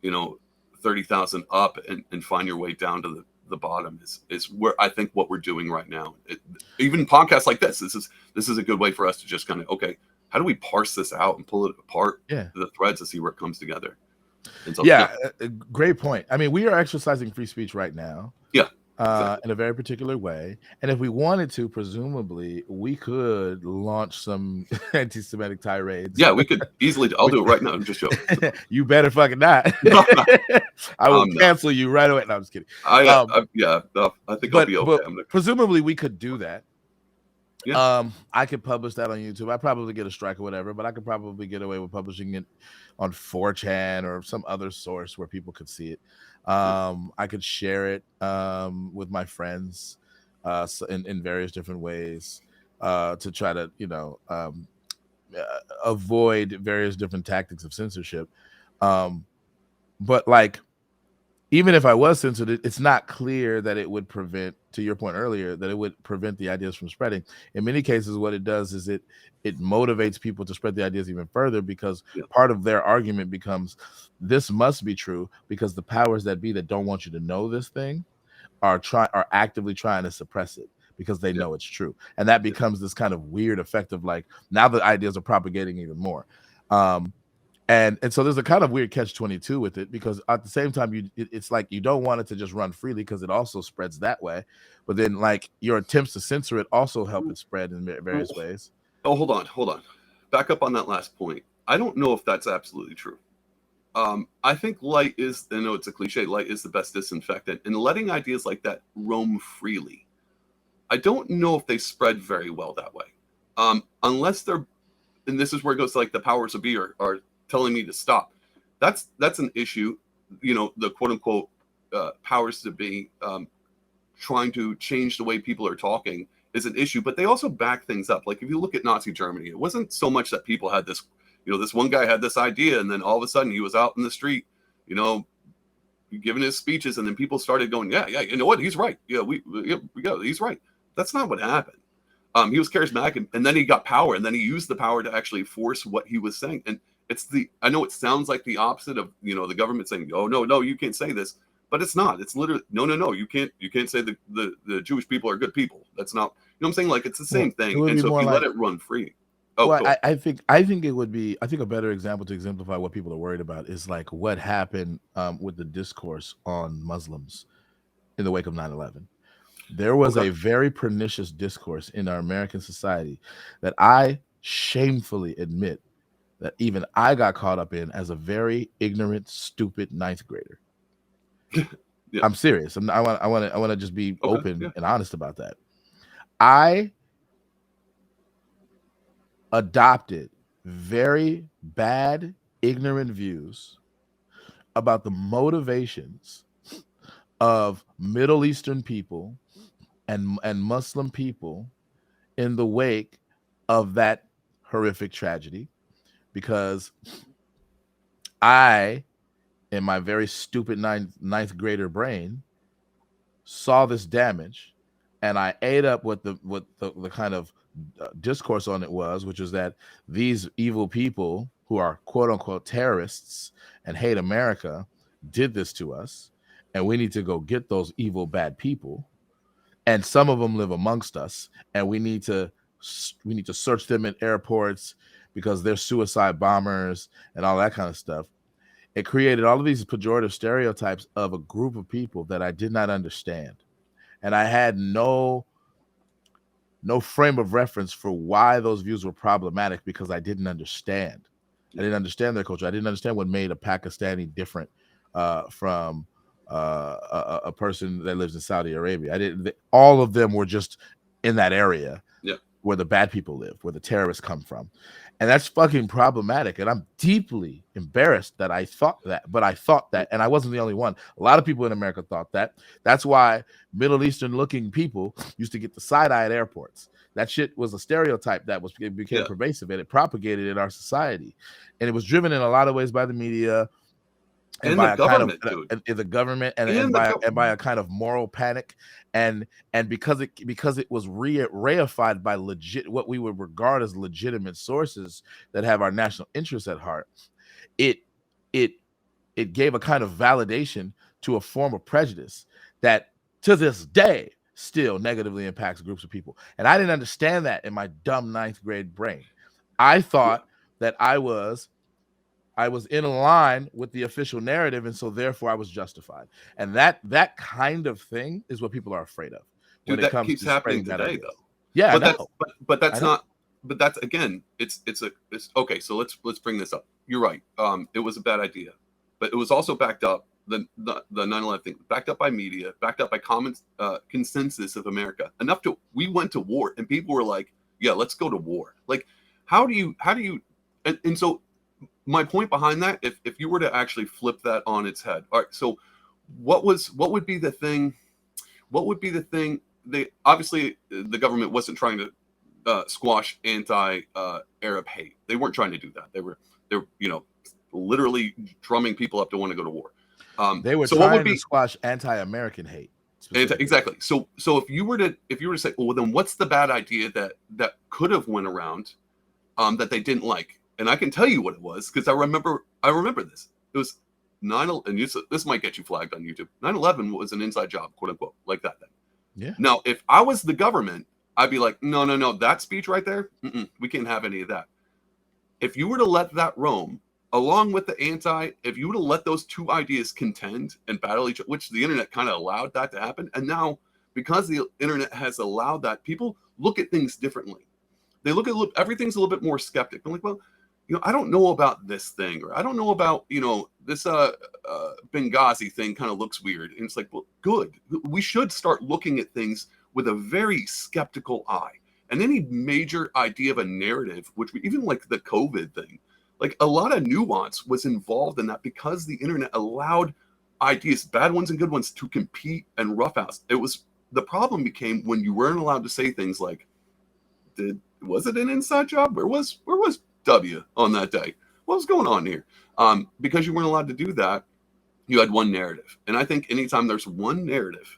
30,000 up and find your way down to the bottom is where I think what we're doing right now. Even podcasts like this is a good way for us to just kind of, okay, how do we parse this out and pull it apart, Yeah. the threads, to see where it comes together? And so, Yeah, great point. I mean, we are exercising free speech right now. Yeah. Exactly. in a very particular way. And if we wanted to, presumably, we could launch some anti-Semitic tirades. Yeah, we could easily. I'll We- do it right now. I'm just joking. you better fucking not. I will I'm not. cancel you right away. No, I'm just kidding. I, Um, yeah, no, I think I'll but be okay. but I'm gonna. presumably we could do that. Yeah, I could publish that on YouTube. I probably get a strike or whatever, but I could probably get away with publishing it on 4chan or some other source where people could see it. yeah, I could share it with my friends in various different ways to try to, avoid various different tactics of censorship. Um, but like, even if I was censored, it's not clear that it would prevent, to your point earlier, that it would prevent the ideas from spreading. In many cases, what it does is it motivates people to spread the ideas even further, because yeah, part of their argument becomes this must be true because the powers that be that don't want you to know this thing are actively trying to suppress it because they yeah, know it's true. And that yeah. becomes this kind of weird effect of like, now the ideas are propagating even more. Um, and so there's a kind of weird catch-22 with it, because at the same time it's like you don't want it to just run freely because it also spreads that way, but then like your attempts to censor it also help it spread in Oh, various ways. oh, hold on. Back up on that last point. I don't know if that's absolutely true. I think light is. I know it's a cliche. Light is the best disinfectant, and letting ideas like that roam freely. I don't know if they spread very well that way, unless they're. And this is where it goes to like the powers of be are telling me to stop. That's an issue. You know, the quote unquote powers to be trying to change the way people are talking is an issue, but they also back things up. Like if you look at Nazi Germany, it wasn't so much that people had this, this one guy had this idea and then all of a sudden he was out in the street, you know, giving his speeches, and then people started going, yeah, you know what, he's right. Yeah, we got, he's right. That's not what happened. He was charismatic, and then he got power, and then he used the power to actually force what he was saying. And I know it sounds like the opposite of, the government saying, oh, no, you can't say this, but it's not. It's literally, no, you can't say the Jewish people are good people. That's not, what I'm saying? Like, it's the Well, same it thing. would And be so if more you let like, it run free, oh, well, go ahead. I think it would be, I think a better example to exemplify what people are worried about is like what happened with the discourse on Muslims in the wake of 9/11. There was Okay. a very pernicious discourse in our American society that I shamefully admit that even I got caught up in as a very ignorant, stupid ninth grader. Yeah. I'm serious. I want to just be Okay. open Yeah. and honest about that. I adopted very bad, ignorant views about the motivations of Middle Eastern people and Muslim people in the wake of that horrific tragedy, because I, in my very stupid ninth grader brain, saw this damage, and I ate up what the kind of discourse on it was, which was that these evil people who are quote unquote terrorists and hate America did this to us, and we need to go get those evil bad people, and some of them live amongst us, and we need to search them in airports because they're suicide bombers and all that kind of stuff. It created all of these pejorative stereotypes of a group of people that I did not understand, and I had no frame of reference for why those views were problematic, because I didn't understand. I Yeah. didn't understand their culture. I didn't understand what made a Pakistani different from a person that lives in Saudi Arabia. I didn't. All of them were just in that area Yeah. where the bad people live, where the terrorists come from. And that's fucking problematic. And I'm deeply embarrassed that I thought that, but I thought Yeah. that, and I wasn't the only one. A lot of people in America thought that. That's why Middle Eastern looking people used to get the side eye at airports. That shit was a stereotype that it became Yeah. pervasive, and it propagated in our society. And it was driven in a lot of ways by the media, and And the by a kind of government, dude. the government, and, and And the by and by government. a kind of moral panic, and because it was reified by legit, what we would regard as legitimate sources that have our national interests at heart. it it it gave a kind of validation to a form of prejudice that to this day still negatively impacts groups of people. And I didn't understand that in my dumb ninth grade brain. I Yeah. thought that I was I was in line with the official narrative, and so therefore I was justified. And that kind of thing is what people are afraid of when Dude, it that comes keeps to happening spreading bad today, though. ideas. Yeah, I But that's know. but I that's know. not. But that's again, it's okay. So let's bring this up. You're right. It was a bad idea, but it was also backed up. The 9/11 thing backed up by media, backed up by common consensus of America enough to we went to war, and people were like, "Yeah, let's go to war." Like, how do you and so my point behind that, if you were to actually flip that on its head, all right. So what would be the thing? What would be the thing? They obviously the government wasn't trying to squash anti-Arab hate. They weren't trying to do that. They're literally drumming people up to want to go to war. They were So what would trying to be squash anti-American hate specifically. exactly? So if you were to say, well, then what's the bad idea that could have went around that they didn't like? And I can tell you what it was because I remember this. It was 9 and this might get you flagged on YouTube. 9/11 was an inside job, quote unquote, like that thing. Yeah. Now, if I was the government, I'd be like, no, no, no, that speech right there, we can't have any of that. If you were to let that roam, along with the if you were to let those two ideas contend and battle each other, which the internet kind of allowed that to happen, and now because the internet has allowed that, people look at things differently. They look everything's a little bit more skeptic. I'm like, well, I don't know about this thing, or I don't know about this Benghazi thing kind of looks weird, and it's like, well, good. We should start looking at things with a very skeptical eye. And any major idea of a narrative, which even like the COVID thing, like a lot of nuance was involved in that because the internet allowed ideas, bad ones and good ones, to compete and roughhouse. The problem became when you weren't allowed to say things like, was it an inside job? Where was W on that day? What was going on here? Because you weren't allowed to do that, you had one narrative. And I think anytime there's one narrative,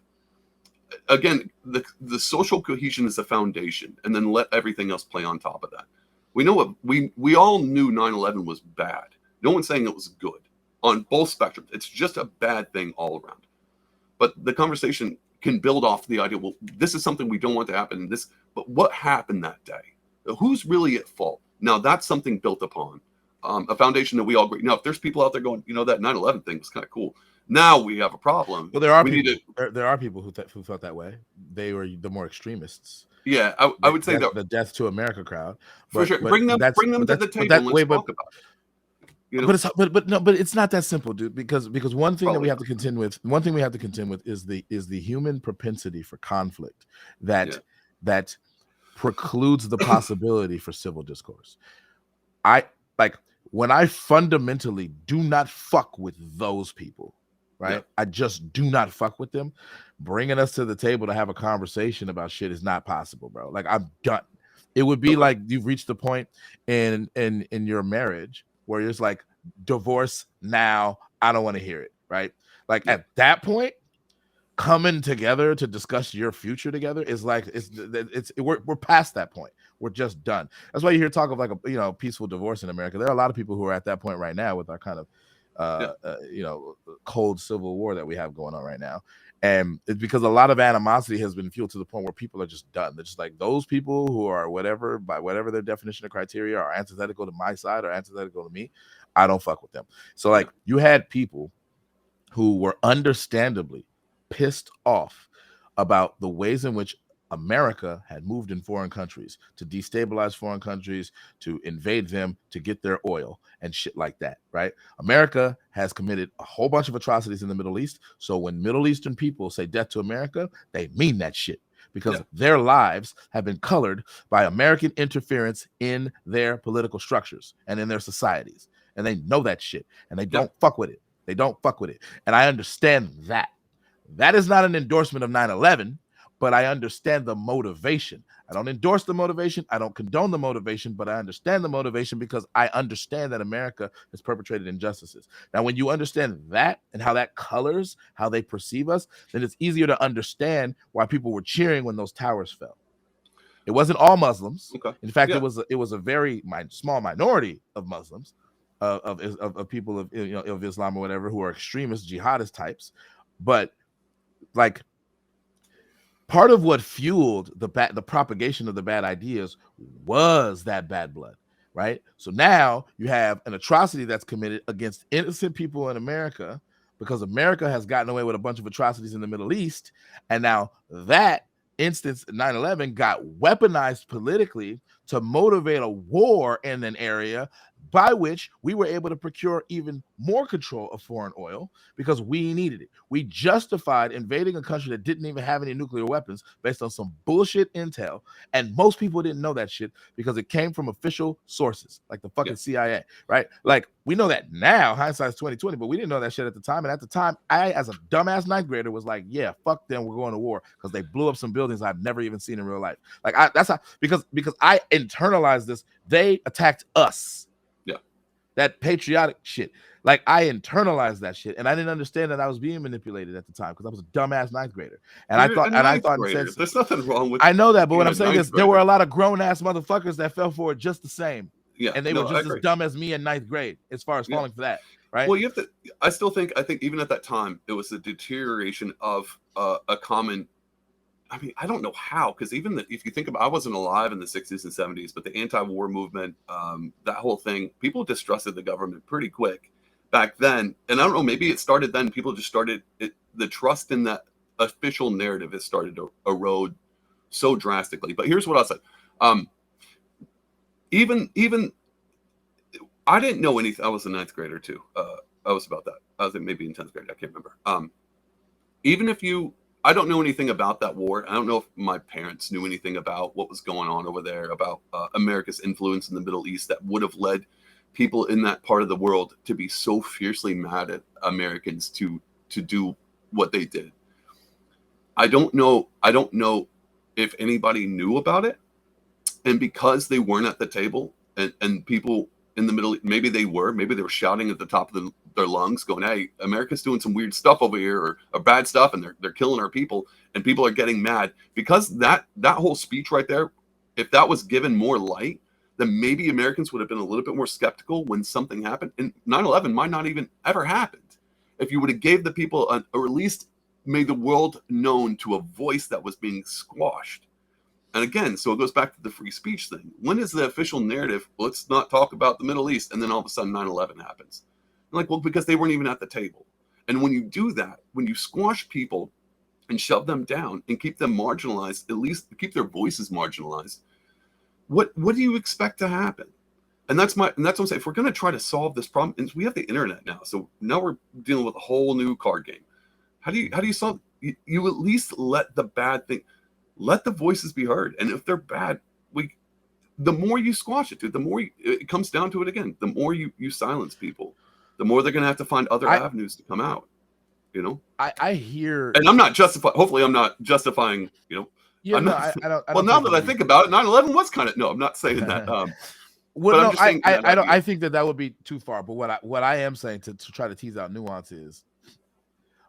again, the social cohesion is the foundation, and then let everything else play on top of that. We know what we all knew 9/11 was bad. No one's saying it was good on both spectrums. It's just a bad thing all around. But the conversation can build off the idea, well, this is something we don't want to happen. But what happened that day? Who's really at fault? Now that's something built upon a foundation that we all agree. Now, if there's people out there going, that 9/11 thing was kind of cool. Now we have a problem. Well, there are we people. Need to, there are people who felt that way. They were the more extremists. yeah, I would say that the Death to America crowd. For sure, bring them to the table and let's talk about it. But it's not that simple, dude. Because one thing that we have to contend with, is the human propensity for conflict that precludes the possibility for civil discourse. When I fundamentally do not fuck with those people, right? Yeah. I just do not fuck with them. Bringing us to the table to have a conversation about shit is not possible, bro. Like, I'm done. It would be like you've reached the point in your marriage where it's like, divorce now. I don't want to hear it, right? Like, at that point, coming together to discuss your future together is like we're past that point. We're just done. That's why you hear talk of like a peaceful divorce in America. There are a lot of people who are at that point right now with our kind of cold civil war that we have going on right now. And it's because a lot of animosity has been fueled to the point where people are just done. They're just like, those people who are by whatever their definition of criteria are antithetical to my side or antithetical to me, I don't fuck with them. So like you had people who were understandably pissed off about the ways in which America had moved in foreign countries to destabilize foreign countries, to invade them, to get their oil and shit like that, right? America has committed a whole bunch of atrocities in the Middle East. So when Middle Eastern people say death to America, they mean that shit because their lives have been colored by American interference in their political structures and in their societies. And they know that shit and they don't fuck with it. They don't fuck with it. And I understand that. That is not an endorsement of 9/11, but I understand the motivation. I don't endorse the motivation. I don't condone the motivation, but I understand the motivation because I understand that America has perpetrated injustices. Now, when you understand that and how that colors how they perceive us, then it's easier to understand why people were cheering when those towers fell. It wasn't all Muslims. Okay. In fact, it was a very small minority of Muslims, of people of of Islam or whatever, who are extremist jihadist types. But like, part of what fueled the propagation of the bad ideas was that bad blood. right? So now you have an atrocity that's committed against innocent people in America because America has gotten away with a bunch of atrocities in the Middle East. And now that instance, 9/11, got weaponized politically to motivate a war in an area by which we were able to procure even more control of foreign oil because we needed it. We justified invading a country that didn't even have any nuclear weapons based on some bullshit intel. And most people didn't know that shit because it came from official sources like the fucking CIA, right? Like we know that now, hindsight's 2020, but we didn't know that shit at the time. And at the time, I, as a dumbass ninth grader, was like, yeah, fuck them, we're going to war because they blew up some buildings I've never even seen in real life. Like that's how because I internalized this. They attacked us. Yeah. That patriotic shit. Like I internalized that shit, and I didn't understand that I was being manipulated at the time because I was a dumbass ninth grader, and I thought and said, there's nothing wrong with. I know that, but what I'm saying is there were a lot of grown ass motherfuckers that fell for it just the same, and they were just as dumb as me in ninth grade as far as falling for that, right? Well, you have to. I think even at that time it was a deterioration of a common. I mean, I don't know how, because even if you think about, I wasn't alive in the 60s and 70s, but the anti-war movement, that whole thing, people distrusted the government pretty quick back then. And I don't know, maybe it started then. People just started, the trust in that official narrative has started to erode so drastically. But here's what I'll say. Even I didn't know anything. I was a ninth grader too. I was about that. I was maybe in 10th grade. I can't remember. Even if I don't know anything about that war. I don't know if my parents knew anything about what was going on over there, about America's influence in the Middle East that would have led people in that part of the world to be so fiercely mad at Americans to do what they did. I don't know if anybody knew about it. And because they weren't at the table and people in the Middle East, maybe they were shouting at the top of their lungs going, hey, America's doing some weird stuff over here or bad stuff, and they're killing our people, and people are getting mad because that whole speech right there, if that was given more light, then maybe Americans would have been a little bit more skeptical when something happened. And 9/11 might not even ever happened if you would have gave the people or at least made the world known to a voice that was being squashed. And again, so it goes back to the free speech thing. When is the official narrative, let's not talk about the Middle East, and then all of a sudden 9/11 happens? I'm like, well, because they weren't even at the table. And when you do that, when you squash people and shove them down and keep them marginalized, at least keep their voices marginalized, what do you expect to happen? And that's what I'm saying. If we're going to try to solve this problem, and we have the internet now, so now we're dealing with a whole new card game. How do you solve? You at least let the bad thing. Let the voices be heard, and if they're bad, the more you squash it, dude, the more it comes down to it again. The more you silence people, the more they're going to have to find other avenues to come out. You know, I hear, and I'm not justifying. Hopefully, I'm not justifying. You know, yeah, I'm no, not, I don't. Well, now that I think about it, 9/11 was kind of. No, I'm not saying that. Well, but no, I'm just saying I don't. I think that would be too far. But what I am saying to try to tease out nuance is,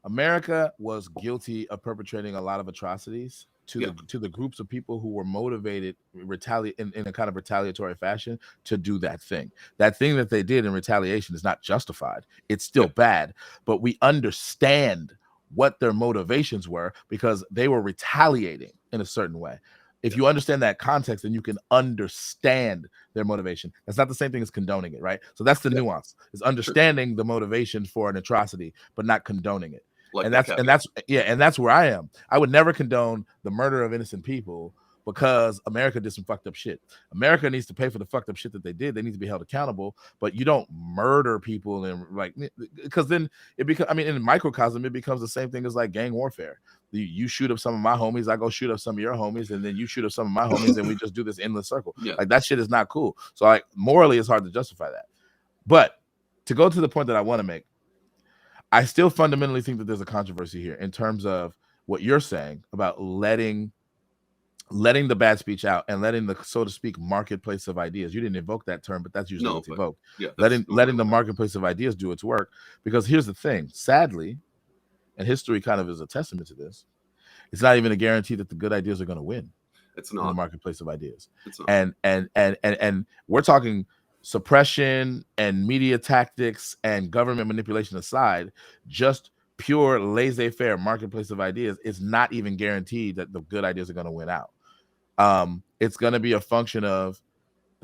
America was guilty of perpetrating a lot of atrocities to the groups of people who were motivated in a kind of retaliatory fashion to do that thing. That thing that they did in retaliation is not justified. It's still bad, but we understand what their motivations were because they were retaliating in a certain way. If you understand that context, then you can understand their motivation. That's not the same thing as condoning it, right? So that's the nuance, is understanding the motivation for an atrocity, but not condoning it. Like and that's where I am. I would never condone the murder of innocent people because America did some fucked up shit. America needs to pay for the fucked up shit that they did. They need to be held accountable, but you don't murder people and because then it becomes, in a microcosm, it becomes the same thing as like gang warfare. You shoot up some of my homies, I go shoot up some of your homies, and then you shoot up some of my homies, and we just do this endless circle. Like that shit is not cool. So like morally, it's hard to justify that. But to go to the point that I want to make, I still fundamentally think that there's a controversy here in terms of what you're saying about letting the bad speech out and letting the, so to speak, marketplace of ideas. You didn't evoke that term, but that's usually what's evoked. Yeah, letting the marketplace of ideas do its work. Because here's the thing, sadly, and history kind of is a testament to this, it's not even a guarantee that the good ideas are going to win. It's not in the marketplace of ideas. It's not. And we're talking suppression and media tactics and government manipulation aside, just pure laissez-faire marketplace of ideas is not even guaranteed that the good ideas are going to win out. It's going to be a function of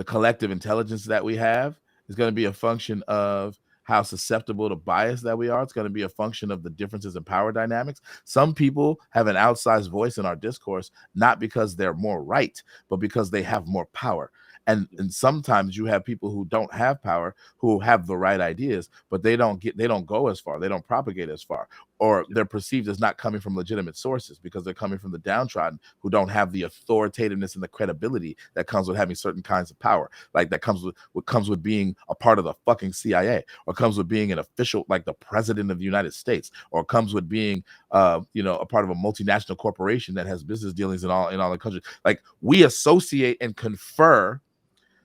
the collective intelligence that we have. It's going to be a function of how susceptible to bias that we are. It's going to be a function of the differences in power dynamics. Some people have an outsized voice in our discourse, not because they're more right, but because they have more power. And sometimes you have people who don't have power, who have the right ideas, but they don't go as far, they don't propagate as far, or they're perceived as not coming from legitimate sources because they're coming from the downtrodden who don't have the authoritativeness and the credibility that comes with having certain kinds of power, like that comes with what comes with being a part of the fucking CIA, or comes with being an official like the president of the United States, or comes with being a part of a multinational corporation that has business dealings in all the countries. Like, we associate and confer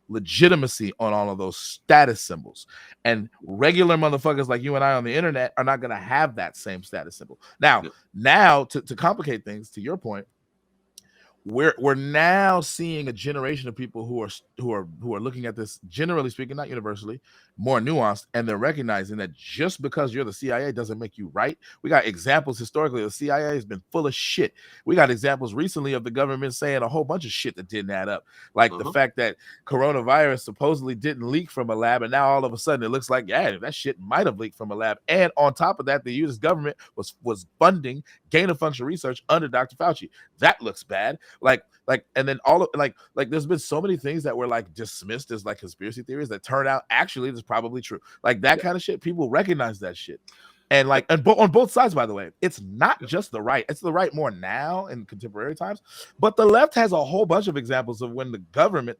legitimacy on all of those status symbols, and regular motherfuckers like you and I on the internet are not going to have that same status symbol. Now to complicate things, to your point, we're now seeing a generation of people who are looking at this, generally speaking, not universally, more nuanced, and they're recognizing that just because you're the CIA doesn't make you right. We got examples historically. The CIA has been full of shit. We got examples recently of the government saying a whole bunch of shit that didn't add up, like the fact that coronavirus supposedly didn't leak from a lab, and now all of a sudden it looks like, yeah, that shit might have leaked from a lab. And on top of that, the U.S. government was funding gain of function research under Dr. Fauci. That looks bad. And then all of like there's been so many things that were like dismissed as like conspiracy theories that turn out actually is probably true. Like that kind of shit, people recognize that shit. And like, and on both sides, by the way, it's not just the right. It's the right more now in contemporary times, but the left has a whole bunch of examples of when the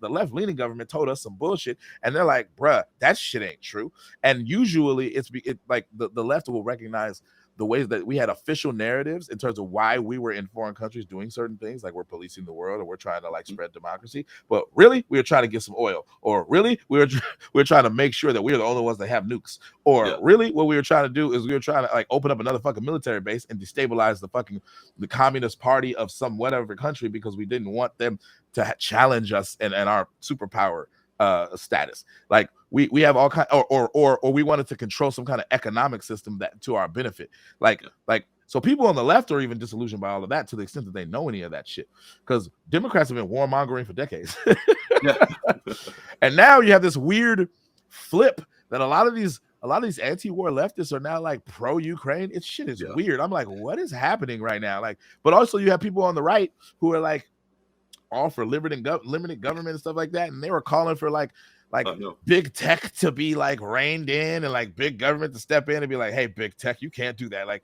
left-leaning government told us some bullshit, and they're like, bruh, that shit ain't true. And usually it's like the left will recognize the ways that we had official narratives in terms of why we were in foreign countries doing certain things, like we're policing the world, or we're trying to like spread democracy. But really, we were trying to get some oil, or really, we were trying to make sure that we're the only ones that have nukes, or really, what we were trying to do is we were trying to like open up another fucking military base and destabilize the Communist Party of some whatever country because we didn't want them to challenge us and our superpower status. Like we have all kind, or we wanted to control some kind of economic system that to our benefit. So people on the left are even disillusioned by all of that to the extent that they know any of that shit, because Democrats have been warmongering for decades. And now you have this weird flip that a lot of these anti-war leftists are now like pro-Ukraine. It's shit is weird. I'm like, what is happening right now? Like, but also you have people on the right who are like all for limited government and stuff like that, and they were calling for like big tech to be like reined in and like big government to step in and be like, hey, big tech, you can't do that. Like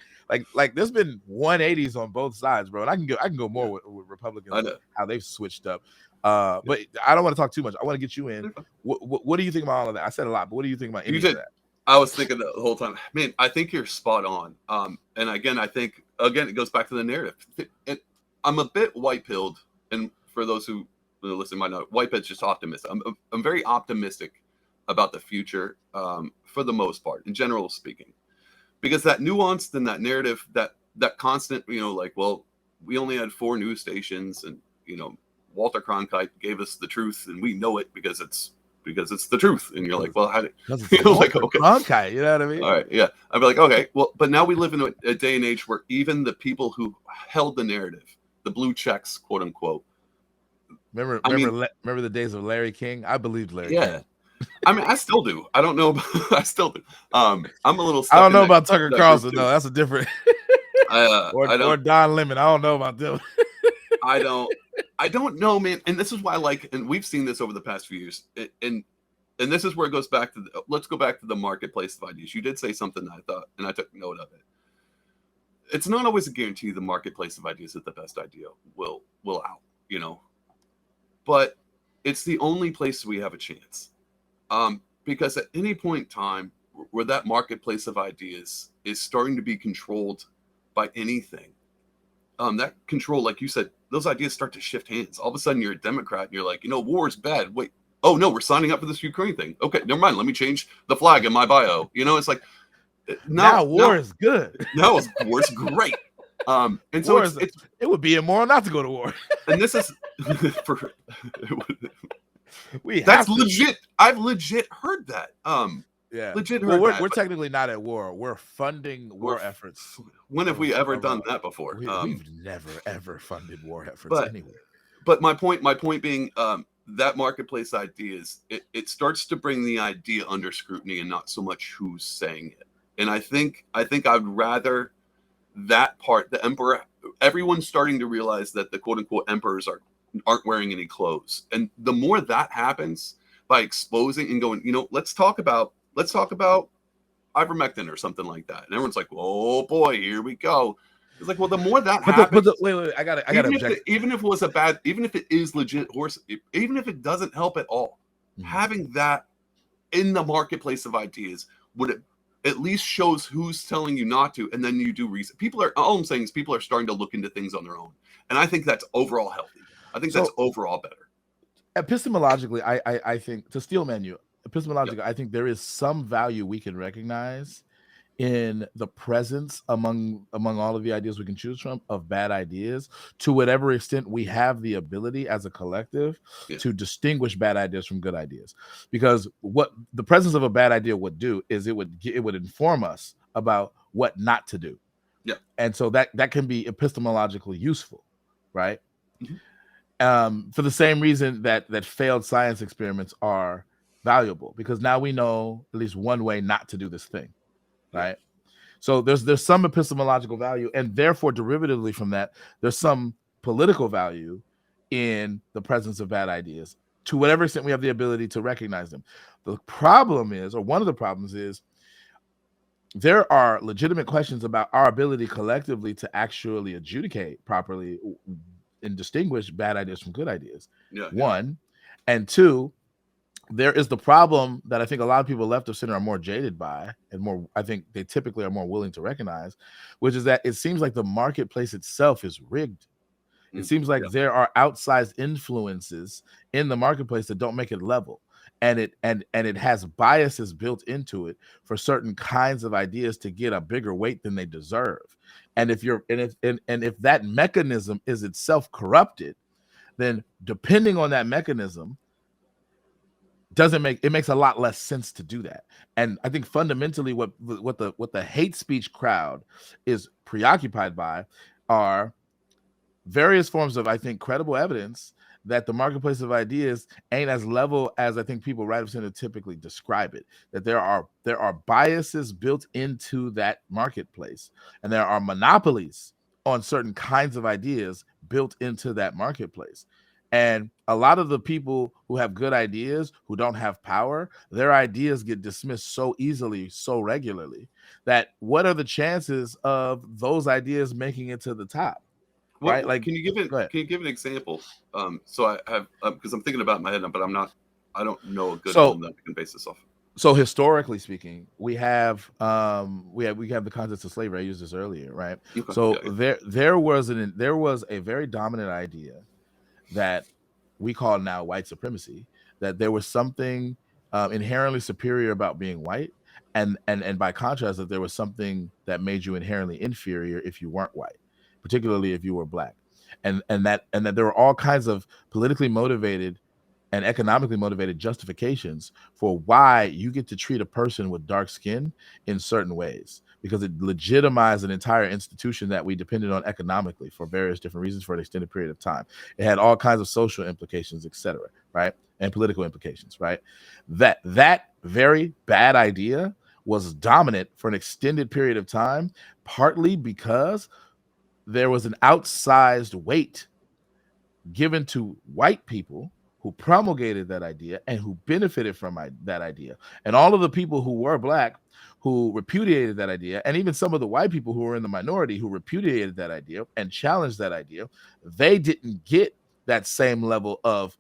there's been 180s on both sides, bro. And I can go more with Republicans, how they've switched up. But I don't want to talk too much. I want to get you in. What do you think about all of that? I said a lot, but what do you think about any of that? I was thinking the whole time, man, I think you're spot on. And again, I think it goes back to the narrative. And I'm a bit white-pilled, and for those who listen might know, white pill's just optimistic. I'm very optimistic about the future, for the most part, in general speaking, because that nuance and that narrative, that constant, like, well, we only had 4 news stations, and Walter Cronkite gave us the truth, and we know it because it's the truth. And you're like, well, how do like, okay, Cronkite, you know what I mean? All right, yeah. I'd be like, okay, well, but now we live in a day and age where even the people who held the narrative, the blue checks, quote unquote. Remember the days of Larry King? I believed Larry King. I mean, I still do. I don't know. I still do. I'm a little. I don't know about Tucker Carlson. No, that's a different. or Don Lemon. I don't know about them. I don't know, man. And this is why, and we've seen this over the past few years. And this is where it goes back to. Let's go back to the marketplace of ideas. You did say something that I thought, and I took note of it. It's not always a guarantee the marketplace of ideas that the best idea will out. But it's the only place we have a chance. Because at any point in time where that marketplace of ideas is starting to be controlled by anything, that control, like you said, those ideas start to shift hands. All of a sudden you're a Democrat and you're like, war is bad. Wait, oh no, we're signing up for this Ukraine thing. Okay, never mind. Let me change the flag in my bio. It's like, now war is good. No, war's great. And so it would be immoral not to go to war. And this is that's legit. I've legit heard that. Legit heard that. We're technically not at war. We're funding war efforts. When have we ever done that before? We've never ever funded war efforts anywhere. But my point being, that marketplace ideas, it starts to bring the idea under scrutiny and not so much who's saying it. And I think I'd rather that part, the emperor, everyone's starting to realize that the quote unquote emperors aren't wearing any clothes. And the more that happens by exposing and going, let's talk about ivermectin or something like that. And everyone's like, oh boy, here we go. It's like, well, the more that happens, wait, I gotta object. Even if it was a bad, even if it is legit horse, even if it doesn't help at all, having that in the marketplace of ideas would at least shows who's telling you not to, and then you do research. All I'm saying is people are starting to look into things on their own, and I think that's overall healthy. I think that's overall better. Epistemologically, I think, to steelman you, epistemologically, I think there is some value we can recognize in the presence among all of the ideas we can choose from of bad ideas, to whatever extent we have the ability as a collective to distinguish bad ideas from good ideas. Because what the presence of a bad idea would do is it would inform us about what not to do. Yeah. And so that can be epistemologically useful, right? For the same reason that failed science experiments are valuable, because now we know at least one way not to do this thing, right? So there's some epistemological value, and therefore derivatively from that, there's some political value in the presence of bad ideas, to whatever extent we have the ability to recognize them. The problem is, or one of the problems is, there are legitimate questions about our ability collectively to actually adjudicate properly and distinguish bad ideas from good ideas. One, and two, there is the problem that I think a lot of people left of center are more jaded by, and more, I think they typically are more willing to recognize, which is that it seems like the marketplace itself is rigged. It seems like there are outsized influences in the marketplace that don't make it level, and it has biases built into it for certain kinds of ideas to get a bigger weight than they deserve. And if that mechanism is itself corrupted, then depending on that mechanism, makes a lot less sense to do that. And I think fundamentally what the hate speech crowd is preoccupied by are various forms of, I think, credible evidence that the marketplace of ideas ain't as level as I think people right of center typically describe it. That there are biases built into that marketplace, and there are monopolies on certain kinds of ideas built into that marketplace. And a lot of the people who have good ideas, who don't have power, their ideas get dismissed so easily, so regularly, that what are the chances of those ideas making it to the top? Right? Like, can you give an example? So I have, because I'm thinking about it in my head, but I don't know a good one that I can base this off. So historically speaking, we have the concepts of slavery. I used this earlier, right? Okay. So there was a very dominant idea that we call now white supremacy, that there was something inherently superior about being white, and by contrast, that there was something that made you inherently inferior if you weren't white, particularly if you were black, and that there were all kinds of politically motivated and economically motivated justifications for why you get to treat a person with dark skin in certain ways, because it legitimized an entire institution that we depended on economically for various different reasons for an extended period of time. It had all kinds of social implications, etc., right? And political implications, right? That very bad idea was dominant for an extended period of time, partly because there was an outsized weight given to white people who promulgated that idea and who benefited from that idea. And all of the people who were black, who repudiated that idea, and even some of the white people who were in the minority who repudiated that idea and challenged that idea, they didn't get that same level of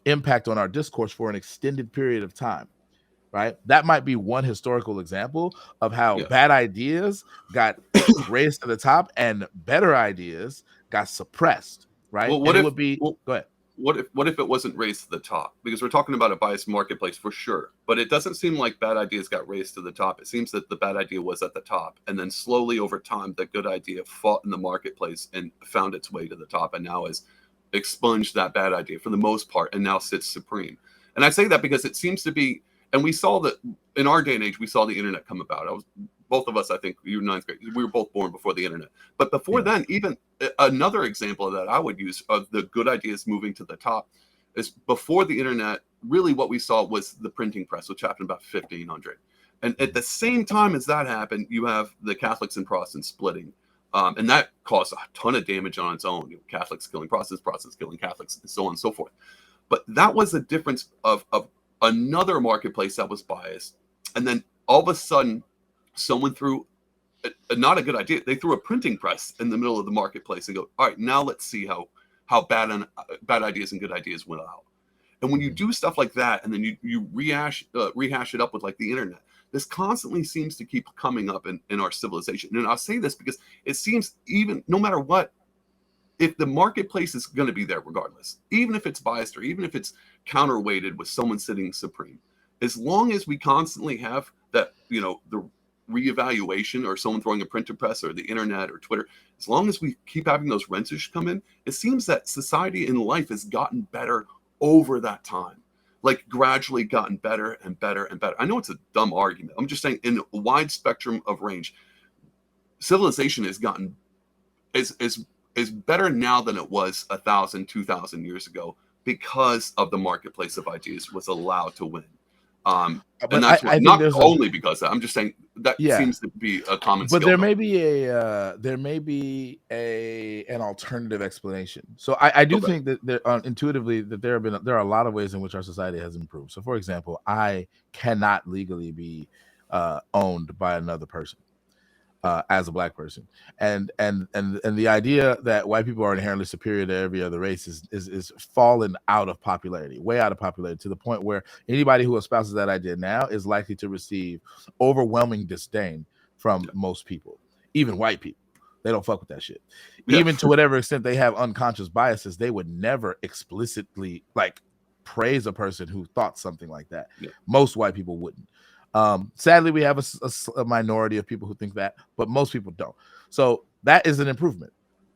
impact on our discourse for an extended period of time, right? That might be one historical example of how bad ideas got raised to the top and better ideas got suppressed, right? Well, go ahead. What if it wasn't raised to the top? Because we're talking about a biased marketplace for sure, but it doesn't seem like bad ideas got raised to the top. It seems that the bad idea was at the top, and then slowly over time, the good idea fought in the marketplace and found its way to the top, and now has expunged that bad idea for the most part, and now sits supreme. And I say that because it seems to be, and we saw that in our day and age, we saw the internet come about. Both of us, I think, you ninth grade, we were both born before the internet. But before then, even another example of that I would use of the good ideas moving to the top is before the internet, really what we saw was the printing press, which happened about 1500. And at the same time as that happened, you have the Catholics and Protestants splitting. And that caused a ton of damage on its own. Catholics killing Protestants, Protestants killing Catholics, and so on and so forth. But that was a difference of another marketplace that was biased. And then all of a sudden, someone threw not a good idea. They threw a printing press in the middle of the marketplace and go, all right, now let's see how bad ideas and good ideas went out. And when you do stuff like that, and then you rehash it up with like the internet, this constantly seems to keep coming up in our civilization. And I'll say this because it seems, even no matter what, if the marketplace is going to be there regardless, even if it's biased or even if it's counterweighted with someone sitting supreme, as long as we constantly have that, the reevaluation or someone throwing a printing press or the internet or Twitter, as long as we keep having those renters come in, it seems that society and life has gotten better over that time. Like gradually gotten better and better and better. I know it's a dumb argument. I'm just saying, in a wide spectrum of range, civilization has gotten is better now than it was 1,000, 2,000 years ago because of the marketplace of ideas was allowed to win. And that's I think not there's only because of that. I'm just saying that seems to be a common skill. But there may be an alternative explanation. So I do think that there intuitively that there are a lot of ways in which our society has improved. So for example, I cannot legally be owned by another person as a black person, and the idea that white people are inherently superior to every other race is fallen out of popularity, way out of popularity, to the point where anybody who espouses that idea now is likely to receive overwhelming disdain from most people, even white people. They don't fuck with that shit. Even to whatever extent they have unconscious biases, they would never explicitly like praise a person who thought something like that. Most white people wouldn't. Sadly, we have a minority of people who think that, but most people don't. So that is an improvement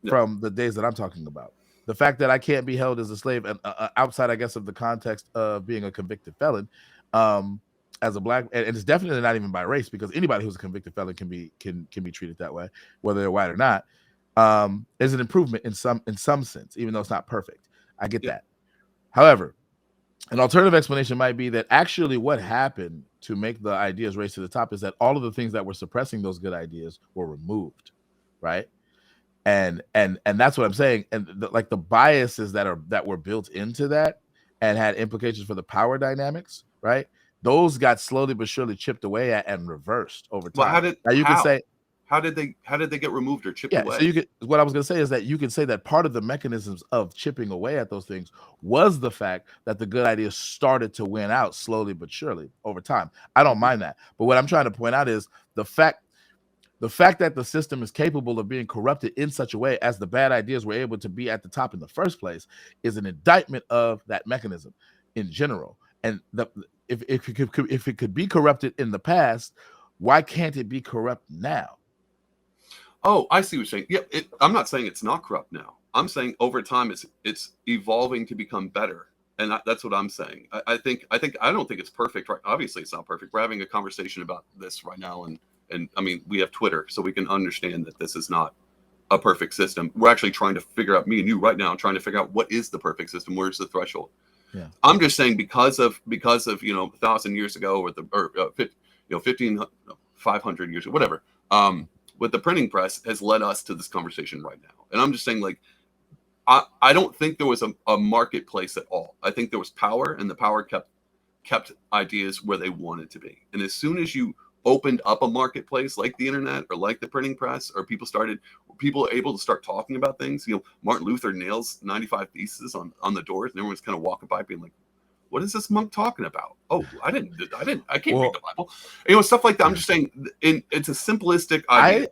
from the days that I'm talking about. The fact that I can't be held as a slave, and outside, I guess, of the context of being a convicted felon, as a black, and it's definitely not even by race, because anybody who's a convicted felon can be treated that way, whether they're white or not, is an improvement in some sense, even though it's not perfect. I get that. However, an alternative explanation might be that actually what happened to make the ideas race to the top is that all of the things that were suppressing those good ideas were removed, right? And that's what I'm saying. And the biases that were built into that and had implications for the power dynamics, right? Those got slowly but surely chipped away at and reversed over time. Well, how did they get removed or chipped away? So what I was going to say is that you can say that part of the mechanisms of chipping away at those things was the fact that the good ideas started to win out slowly but surely over time. I don't mind that. But what I'm trying to point out is the fact that the system is capable of being corrupted in such a way as the bad ideas were able to be at the top in the first place is an indictment of that mechanism in general. And if it could be corrupted in the past, why can't it be corrupt now? Oh, I see what you're saying. Yeah, I'm not saying it's not corrupt now. I'm saying over time it's evolving to become better, and that's what I'm saying. I don't think it's perfect. Right? Obviously, it's not perfect. We're having a conversation about this right now, and I mean, we have Twitter, so we can understand that this is not a perfect system. We're actually trying to figure out, me and you right now, trying to figure out what is the perfect system. Where's the threshold? Yeah. I'm just saying because of 1,000 years ago or 500 years or whatever. With the printing press has led us to this conversation right now. And I'm just saying, like, I don't think there was a marketplace at all. I think there was power, and the power kept ideas where they wanted to be. And as soon as you opened up a marketplace like the internet or like the printing press, or people are able to start talking about things, Martin Luther nails 95 theses on the doors, and everyone's kind of walking by being like, what is this monk talking about? Oh, I can't read the Bible. Stuff like that. I'm just saying, it's a simplistic idea.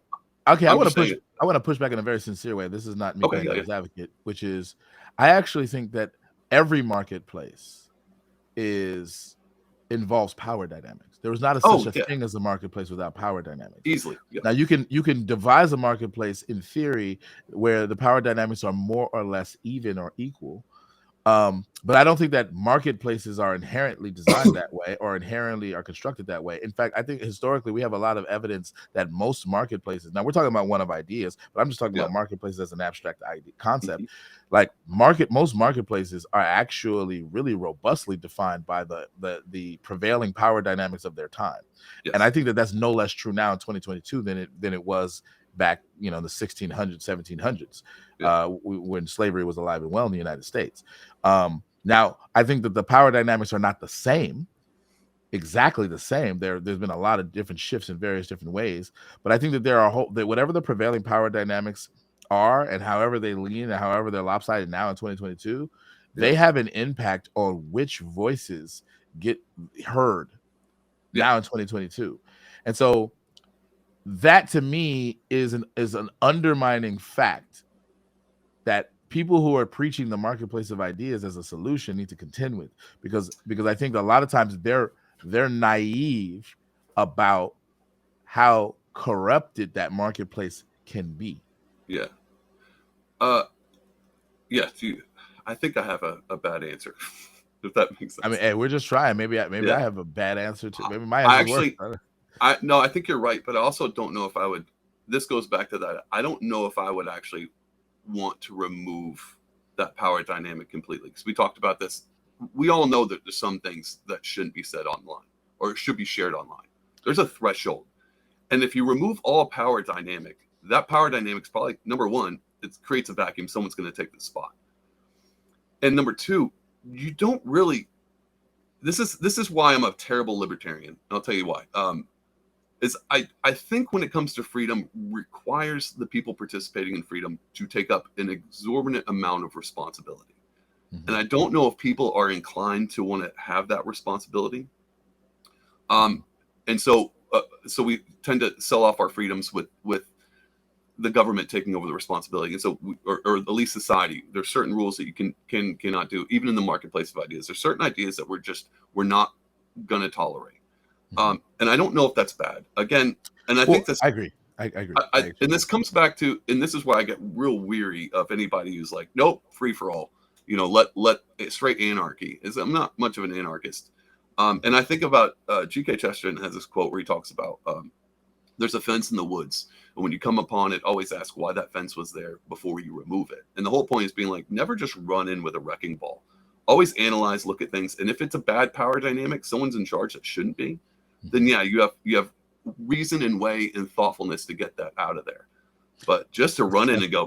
I want to push back in a very sincere way. This is not me playing devil's advocate, which is, I actually think that every marketplace involves power dynamics. There is not such a thing as a marketplace without power dynamics. Easily. Yeah. Now you can devise a marketplace in theory where the power dynamics are more or less even or equal. But I don't think that marketplaces are inherently designed that way or inherently are constructed that way. In fact, I think historically we have a lot of evidence that most marketplaces, now we're talking about one of ideas, but I'm just talking Yeah. about marketplaces as an abstract idea, concept. Mhm. Like most marketplaces are actually really robustly defined by the prevailing power dynamics of their time. And I Yes. think that that's no less true now in 2022 than it was back, the 1600s, 1700s, Yeah. when slavery was alive and well in the United States. Now, I think that the power dynamics are not the same, exactly the same. There's been a lot of different shifts in various different ways, but I think that that whatever the prevailing power dynamics are, and however they lean, and however they're lopsided now in 2022, Yeah. they have an impact on which voices get heard Yeah. now in 2022, and so that to me is an undermining fact that people who are preaching the marketplace of ideas as a solution need to contend with, because I think a lot of times they're naive about how corrupted that marketplace can be. Yeah. Uh, yes. I think I have a bad answer, if that makes I mean, sense. hey, we're just trying. Maybe Yeah. I have a bad answer to. Maybe my I answer's worse. actually, no, I think you're right, but I also don't know if I would. This goes back to that. I don't know if I would actually want to remove that power dynamic completely, because we talked about this. We all know that there's some things that shouldn't be said online or should be shared online. There's a threshold, and if you remove all power dynamic, that power dynamic is probably number one. It creates a vacuum. Someone's going to take the spot, and number two, you don't really. This is why I'm a terrible libertarian. I'll tell you why. Is I think when it comes to freedom, requires the people participating in freedom to take up an exorbitant amount of responsibility. And Mhm, I don't know if people are inclined to want to have that responsibility. mhm. And so we tend to sell off our freedoms with the government taking over the responsibility. And so, or at least society, there's certain rules that you cannot do, even in the marketplace of ideas. There's certain ideas that we're not going to tolerate. Mhm. And I don't know if that's bad. Again, and I think Well, this, I agree. I agree. I and actually this comes back to, and this is why I get real weary of anybody who's like, nope, free for all. Let straight anarchy. Is I'm not much of an anarchist. And I think about G.K. Chesterton has this quote where he talks about there's a fence in the woods, and when you come upon it, always ask why that fence was there before you remove it. And the whole point is being like, never just run in with a wrecking ball. Always analyze, look at things, and if it's a bad power dynamic, someone's in charge that shouldn't be, then Mhm. yeah, you have reason and way and thoughtfulness to get that out of there. But just to run in and go,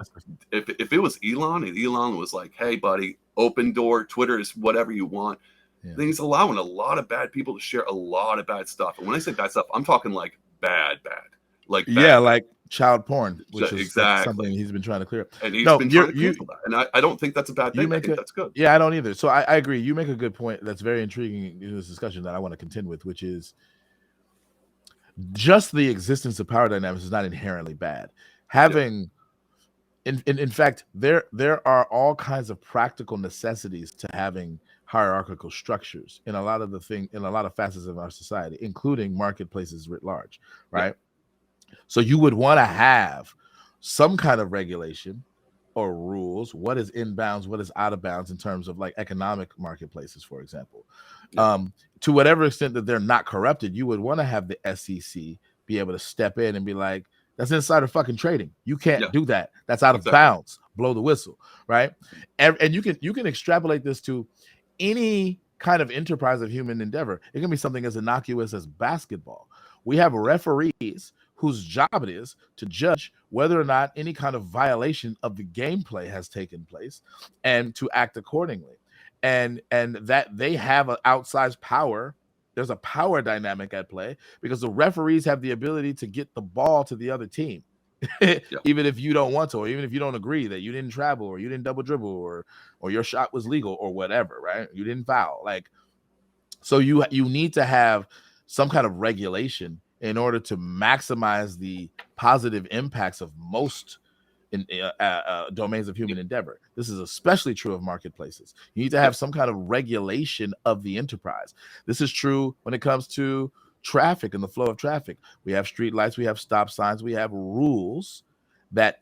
That's if it was Elon and Elon was like, hey buddy, open door, Twitter is whatever you want, yeah. then he's allowing a lot of bad people to share a lot of bad stuff. And when I say bad stuff, I'm talking like bad, like Yeah, bad. like child porn, which is that's something Exactly. he's been trying to clear up. And he's No, been trying to cancel that. And I don't think that's a bad you thing. I make think a that's good. yeah, I don't either. So I agree. You make a good point that's very intriguing in this discussion that I want to contend with, which is just the existence of power dynamics is not inherently bad. Yeah. Having in fact, there are all kinds of practical necessities to having hierarchical structures in a lot of facets of our society, including marketplaces writ large, Yeah. right? So you would want to have some kind of regulation or rules. What is inbounds? What is out of bounds in terms of like economic marketplaces, for example? Yeah. To whatever extent that they're not corrupted, you would want to have the SEC be able to step in and be like, that's insider fucking trading. You can't Yeah. do that. That's out of Exactly. bounds. Blow the whistle, right? And you can extrapolate this to any kind of enterprise of human endeavor. It can be something as innocuous as basketball. We have referees whose job it is to judge whether or not any kind of violation of the gameplay has taken place and to act accordingly. And that they have an outsized power. There's a power dynamic at play because the referees have the ability to get the ball to the other team. Yeah. Even if you don't want to, or even if you don't agree that you didn't travel or you didn't double dribble or your shot was legal or whatever, right? You didn't foul. Like, so you need to have some kind of regulation in order to maximize the positive impacts of most in domains of Yeah. human endeavor. This is especially true of marketplaces. You need to Yeah. have some kind of regulation of the enterprise. This is true when it comes to traffic and the flow of traffic. We have street lights, we have stop signs, we have rules that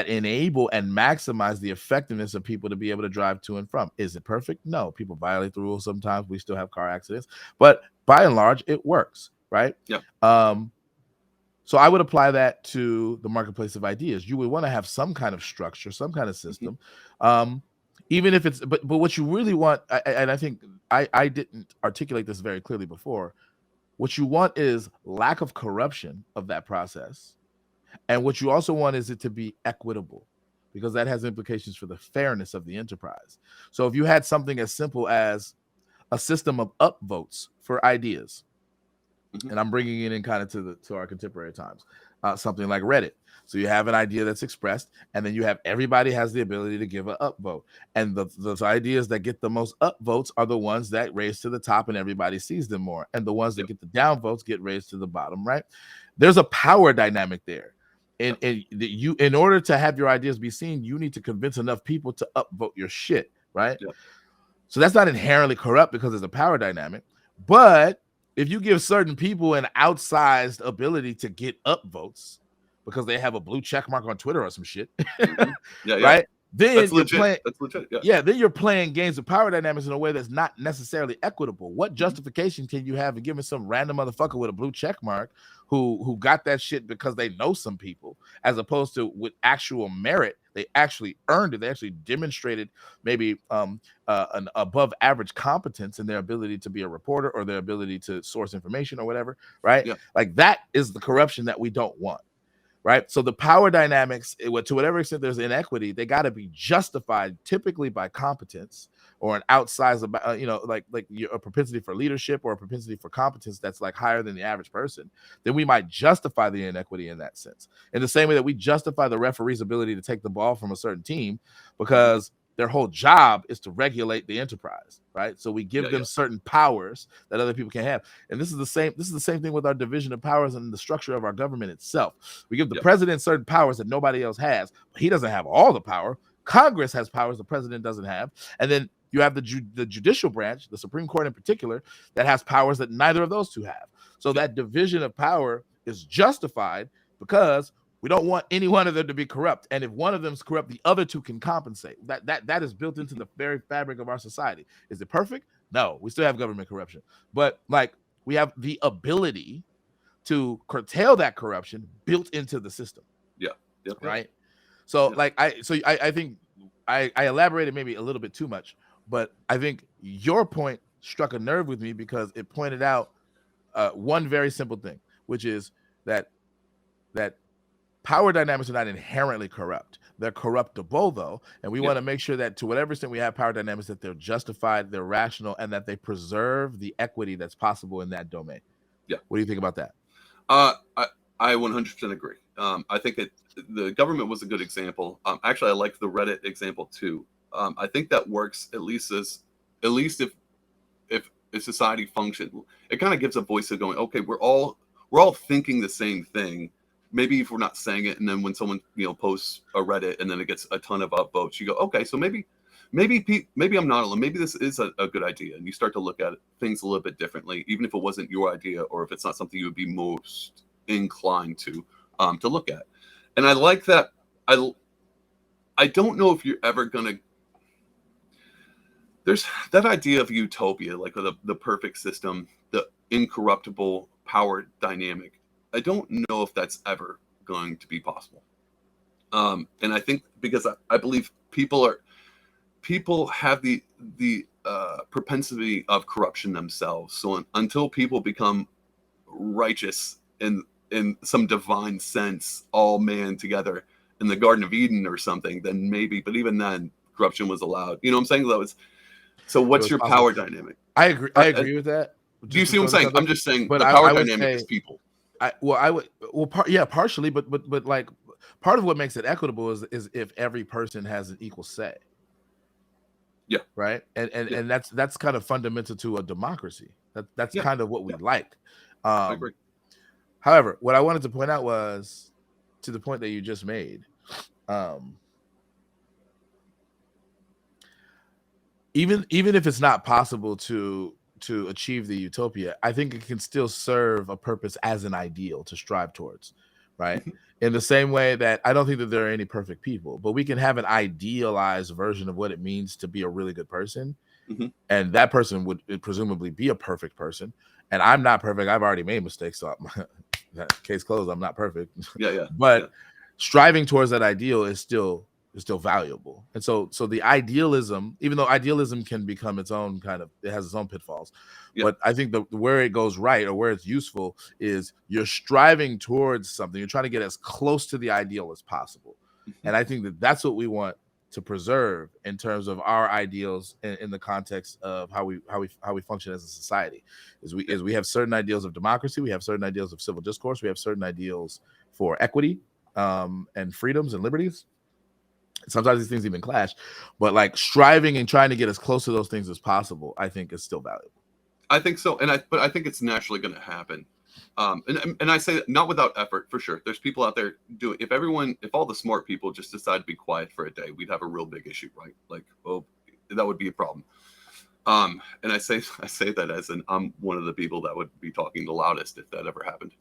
enable and maximize the effectiveness of people to be able to drive to and from. Is it perfect? No. People violate the rules sometimes. We still have car accidents, but by and large, it works, right? Yeah. So I would apply that to the marketplace of ideas. You would want to have some kind of structure, some kind of system, even if it's. But what you really want, and I think I didn't articulate this very clearly before. What you want is lack of corruption of that process, and what you also want is it to be equitable, because that has implications for the fairness of the enterprise. So if you had something as simple as a system of upvotes for ideas, and I'm bringing it in kind of to our contemporary times, something like Reddit. So you have an idea that's expressed, and then you have everybody has the ability to give an upvote, and those ideas that get the most upvotes are the ones that raise to the top, and everybody sees them more, and the ones that get the downvotes get raised to the bottom. Right? There's a power dynamic there. And you, in order to have your ideas be seen, you need to convince enough people to upvote your shit, right? Yeah. So that's not inherently corrupt because there's a power dynamic. But if you give certain people an outsized ability to get upvotes because they have a blue check mark on Twitter or some shit, Yeah, right? Then that's you're legit. playing. That's legit. Yeah. Yeah, then you're playing games of power dynamics in a way that's not necessarily equitable. What justification can you have in giving some random motherfucker with a blue check mark who got that shit because they know some people, as opposed to with actual merit? They actually earned it. They actually demonstrated maybe an above average competence in their ability to be a reporter or their ability to source information or whatever, right? Yeah. Like that is the corruption that we don't want. Right. So the power dynamics, to whatever extent there's inequity, they got to be justified typically by competence or an outsized, like a propensity for leadership or a propensity for competence that's like higher than the average person. Then we might justify the inequity in that sense. In the same way that we justify the referee's ability to take the ball from a certain team because their whole job is to regulate the enterprise, right? So we give them certain powers that other people can't have. And this is the same thing with our division of powers and the structure of our government itself. We give the president certain powers that nobody else has, but he doesn't have all the power. Congress has powers the president doesn't have. And then you have the judicial branch, the Supreme Court in particular, that has powers that neither of those two have. So that division of power is justified because we don't want any one of them to be corrupt. And if one of them is corrupt, the other two can compensate. That is built into the very fabric of our society. Is it perfect? No, we still have government corruption. But like we have the ability to curtail that corruption built into the system. Right. So I think I elaborated maybe a little bit too much, but I think your point struck a nerve with me because it pointed out one very simple thing, which is that power dynamics are not inherently corrupt. They're corruptible, though, and we want to make sure that to whatever extent we have power dynamics, that they're justified, they're rational, and that they preserve the equity that's possible in that domain. Yeah. What do you think about that? I 100% agree. I think the government was a good example. Actually, I like the Reddit example too. I think that works at least if a society functions. It kind of gives a voice of going, okay, we're all thinking the same thing. Maybe if we're not saying it, and then when someone posts a Reddit and then it gets a ton of upvotes, you go, okay, so maybe I'm not alone. Maybe this is a good idea, and you start to look at things a little bit differently, even if it wasn't your idea or if it's not something you would be most inclined to look at. And I like that. I don't know if you're ever gonna. There's that idea of utopia, like the perfect system, the incorruptible power dynamic. I don't know if that's ever going to be possible. And I think because I believe people have the propensity of corruption themselves. So until people become righteous in some divine sense, all man together in the Garden of Eden or something, then maybe. But even then, corruption was allowed. You know what I'm saying? So what's your possible. Power dynamic? I agree with that. Do you see what I'm saying? I'm just saying but the power dynamic is people. Partially, but like part of what makes it equitable is if every person has an equal say. Yeah. Right. And that's kind of fundamental to a democracy. That's kind of what we like. I agree. However, what I wanted to point out was to the point that you just made. Even if it's not possible to achieve the utopia, I think it can still serve a purpose as an ideal to strive towards, right? In the same way that I don't think that there are any perfect people, but we can have an idealized version of what it means to be a really good person. Hmm. And that person would presumably be a perfect person. And I'm not perfect. I've already made mistakes. So case closed. I'm not perfect. Yeah, yeah, yeah, But striving towards that ideal is still valuable. And so the idealism, even though idealism can become its own kind of, it has its own pitfalls, yeah. but I think the where it goes right or where it's useful is you're striving towards something. You're trying to get as close to the ideal as possible. Mhm. And I think that that's what we want to preserve in terms of our ideals in the context of how we function as a society. Yeah. Is we have certain ideals of democracy, we have certain ideals of civil discourse, we have certain ideals for equity, and freedoms and liberties. Sometimes these things even clash, but like striving and trying to get as close to those things as possible, I think is still valuable. I think so, but I think it's naturally going to happen. And I say that not without effort, for sure. There's people out there doing. If all the smart people just decide to be quiet for a day, we'd have a real big issue, right? Like, oh, that would be a problem. And I say that as I'm one of the people that would be talking the loudest if that ever happened.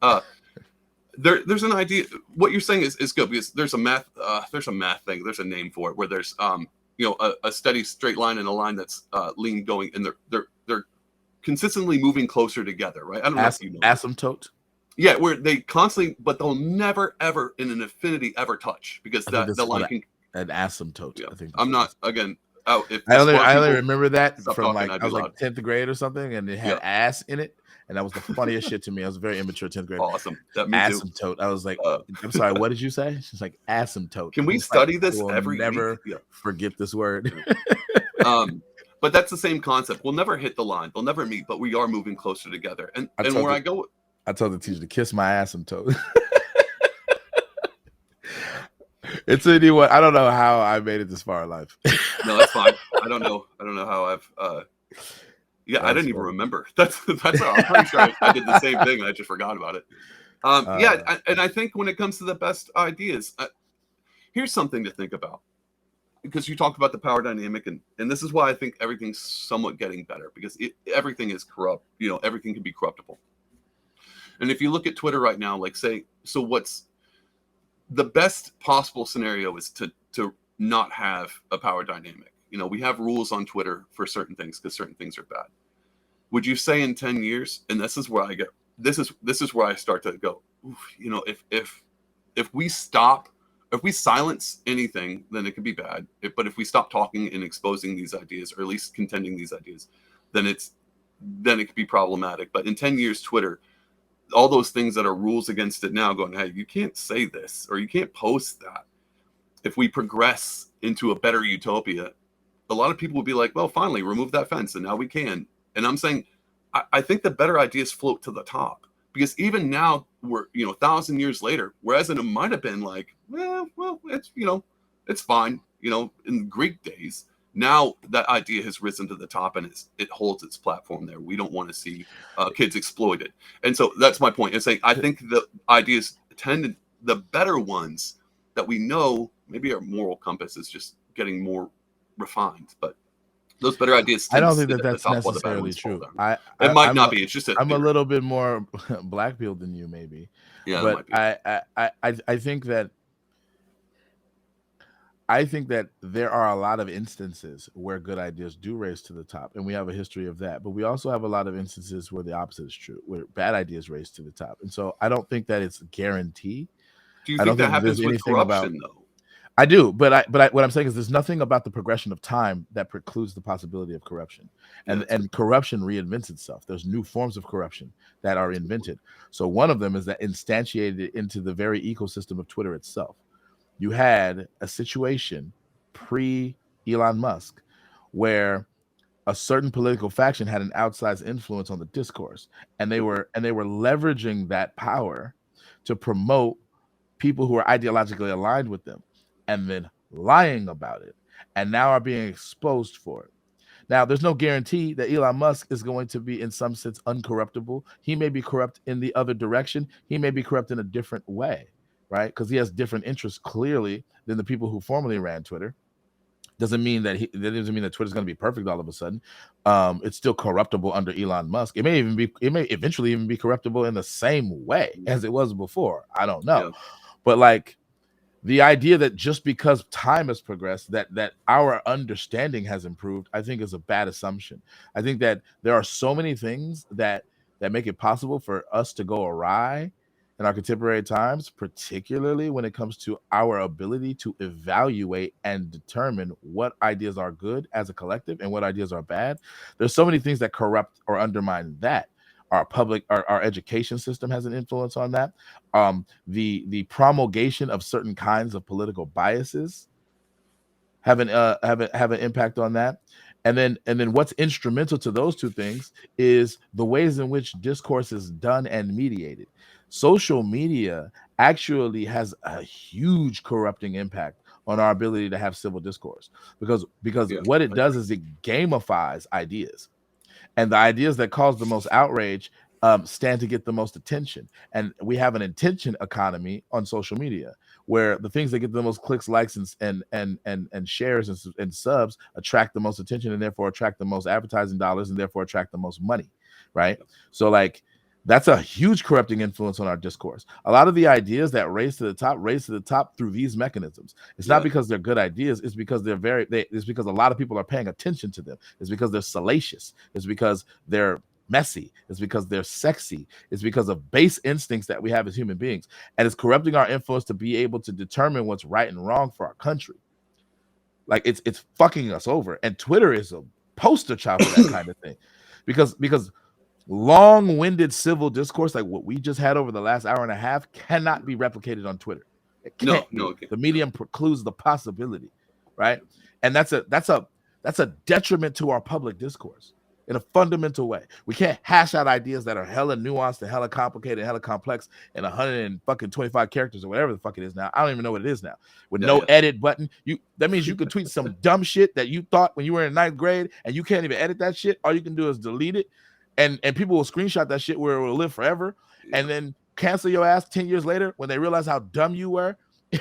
There's an idea. What you're saying is good, because there's a math thing. There's a name for it, where there's a steady straight line and a line that's lean going, and they're consistently moving closer together, right? I don't know if you know. Asymptote. Yeah, where they constantly, but they'll never ever in an infinity ever touch, because I think the that's line called can. an asymptote. Yeah, I think that's I'm what it not is. again. Oh, if I the only smart I only people remember that stop from talking, like I'd I be was like loud. 10th grade or something, and it had Yeah, ass in it, and that was the funniest shit to me. I was a very immature 10th grade. awesome. That me too. Asymptote. I was like, Uh, I'm sorry, what did you say? She's like asymptote. can I we was like, study I this will every week? never Yeah. forget this word. Yeah. But that's the same concept. We'll never hit the line. They'll never meet, but we are moving closer together. And I and told where the I go, I told the teacher to kiss my asymptote. It's anyone. I don't know how I made it this far in life. no, that's fine. I don't know how I've. Yeah, I That's didn't even funny. remember. That's. I'm pretty sure I did the same thing, and I just forgot about it. Yeah, Uh, and I think when it comes to the best ideas, here's something to think about, because you talked about the power dynamic, and this is why I think everything's somewhat getting better, because everything is corrupt. Everything can be corruptible. And if you look at Twitter right now, like, say, so what's the best possible scenario is to not have a power dynamic. We have rules on Twitter for certain things, because certain things are bad. Would you say in 10 years, and this is where I get, this is where I start to go, oof, if we stop, if we silence anything, then it could be bad. But if we stop talking and exposing these ideas, or at least contending these ideas, then it could be problematic. But in 10 years, Twitter, all those things that are rules against it now, going, hey, you can't say this, or you can't post that. If we progress into a better utopia, a lot of people will be like, well, finally, remove that fence, and now we can. And I'm saying, I think the better ideas float to the top, because even now we're 1,000 years later, whereas it might have been like, well, it's fine, in Greek days. Now that idea has risen to the top, and it holds its platform there. We don't want to see kids exploited, and so that's my point. It's saying I think the ideas the better ones that we know, maybe our moral compass is just getting more refined, but those better ideas I tend to don't think sit that at the that's top while the bad necessarily ones fall true. down. I, It I might I'm not a, be. It's just a I'm a theory. little bit more black pilled than you, maybe, Yeah, that but might be. I think that there are a lot of instances where good ideas do raise to the top, and we have a history of that. But we also have a lot of instances where the opposite is true, where bad ideas raise to the top. And so I don't think that it's a guarantee. Do you I don't think that think that there's happens with anything about. corruption though? I do, what I'm saying is there's nothing about the progression of time that precludes the possibility of corruption, Yeah, and that's good. corruption reinvents itself. There's new forms of corruption that are That's a good point. invented. So one of them is that instantiated into the very ecosystem of Twitter itself. You had a situation pre Elon Musk where a certain political faction had an outsized influence on the discourse, and they Good point. were leveraging that power to promote people who are ideologically aligned with them, and then lying about it, and now are being exposed for it. Now, there's no guarantee that Elon Musk is going to be, in some sense, uncorruptible. He may be corrupt in the other direction. He may be corrupt in a different way, right? Because he has different interests clearly than the people who formerly ran Twitter. That doesn't mean that Twitter's going to be perfect all of a sudden. It's still corruptible under Elon Musk. It may eventually even be corruptible in the same way as it was before. I don't know, Yeah. but like the idea that just because time has progressed, that our understanding has improved, I think is a bad assumption. I think that there are so many things that make it possible for us to go awry in our contemporary times, particularly when it comes to our ability to evaluate and determine what ideas are good as a collective and what ideas are bad. There's so many things that corrupt or undermine that. Our education system has an influence on that. The promulgation of certain kinds of political biases have an impact on that. And then what's instrumental to those two things is the ways in which discourse is done and mediated. Social media actually has a huge corrupting impact on our ability to have civil discourse, because Yeah. what it I does agree. is it gamifies ideas, and the ideas that cause the most outrage stand to get the most attention. And we have an attention economy on social media, where the things that get the most clicks, likes, and shares and subs attract the most attention, and therefore attract the most advertising dollars, and therefore attract the most money, right? So like that's a huge corrupting influence on our discourse. A lot of the ideas that raise to the top through these mechanisms. It's not Yeah. because they're good ideas. It's because it's because a lot of people are paying attention to them. It's because they're salacious. It's because they're messy. It's because they're sexy. It's because of base instincts that we have as human beings, and it's corrupting our influence to be able to determine what's right and wrong for our country. Like it's fucking us over, and Twitter is a poster child for that kind of thing, because long-winded civil discourse like what we just had over the last hour and a half cannot be replicated on Twitter. It No, can't no, be. okay. The No. medium precludes the possibility, right? And that's a detriment to our public discourse in a fundamental way. We can't hash out ideas that are hella nuanced and hella complicated and hella complex in 125 characters or whatever the fuck it is now. I don't even know what it is now. With Yeah, no yeah. edit button. That means you could tweet some dumb shit that you thought when you were in ninth grade, and you can't even edit that shit. All you can do is delete it, and people will screenshot that shit where it will live forever, Yeah. and then cancel your ass 10 years later when they realize how dumb you were.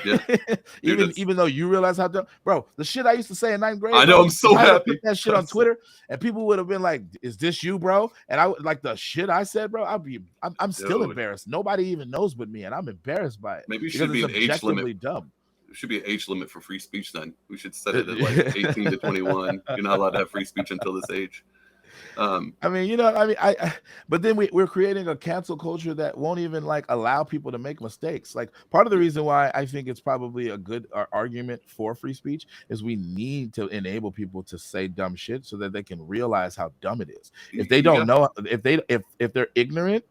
Yeah. Dude, even it's even though you realize how dumb, bro, the shit I used to say in ninth grade, I know, bro, I'm if so I would have put happy. that shit I'm on so Twitter, and people would have been like, is this you, bro? And I would like the shit I said, bro. I'm still dude. embarrassed. Nobody even knows but me, and I'm embarrassed by it Maybe it because should it's be an age limit. objectively dumb. There should be an age limit for free speech then. We should set it at like 18 to 21. You're not allowed to have free speech until this age. I mean, but then we're creating a cancel culture that won't even like allow people to make mistakes. Like part of the Yeah. reason why I think it's probably a good argument for free speech is we need to enable people to say dumb shit so that they can realize how dumb it is. If they You don't got know, if they're ignorant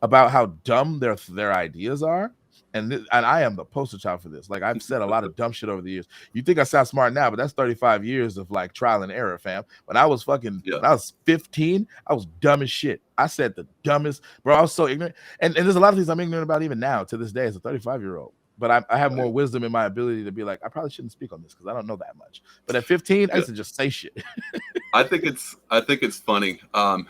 about how dumb their ideas are. And I am the poster child for this. Like I've said a lot of dumb shit over the years. You think I sound smart now, but that's 35 years of like trial and error, fam. When I was 15, I was dumb as shit. I said the dumbest, bro. I was so ignorant. And there's a lot of things I'm ignorant about even now to this day as a 35-year-old. But I have right. more wisdom in my ability to be like, I probably shouldn't speak on this because I don't know that much. But at 15, I Yeah. used to just say shit. I think it's funny. And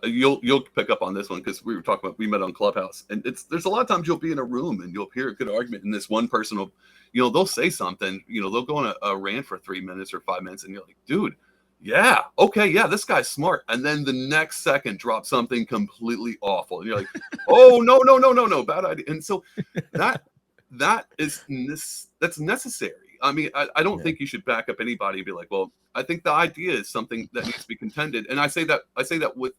you'll pick up on this one because we were talking about we met on Clubhouse, and there's a lot of times you'll be in a room and you'll hear a good argument, and this one person will, they'll say something, they'll go on a rant for 3 minutes or 5 minutes, and you're like, dude, yeah, okay, yeah, this guy's smart, and then the next second drop something completely awful, and you're like, oh no no no no no, bad idea, and so that's necessary. I mean, I don't Yeah. think you should back up anybody and be like, well, I think the idea is something that needs to be contended. And I say that with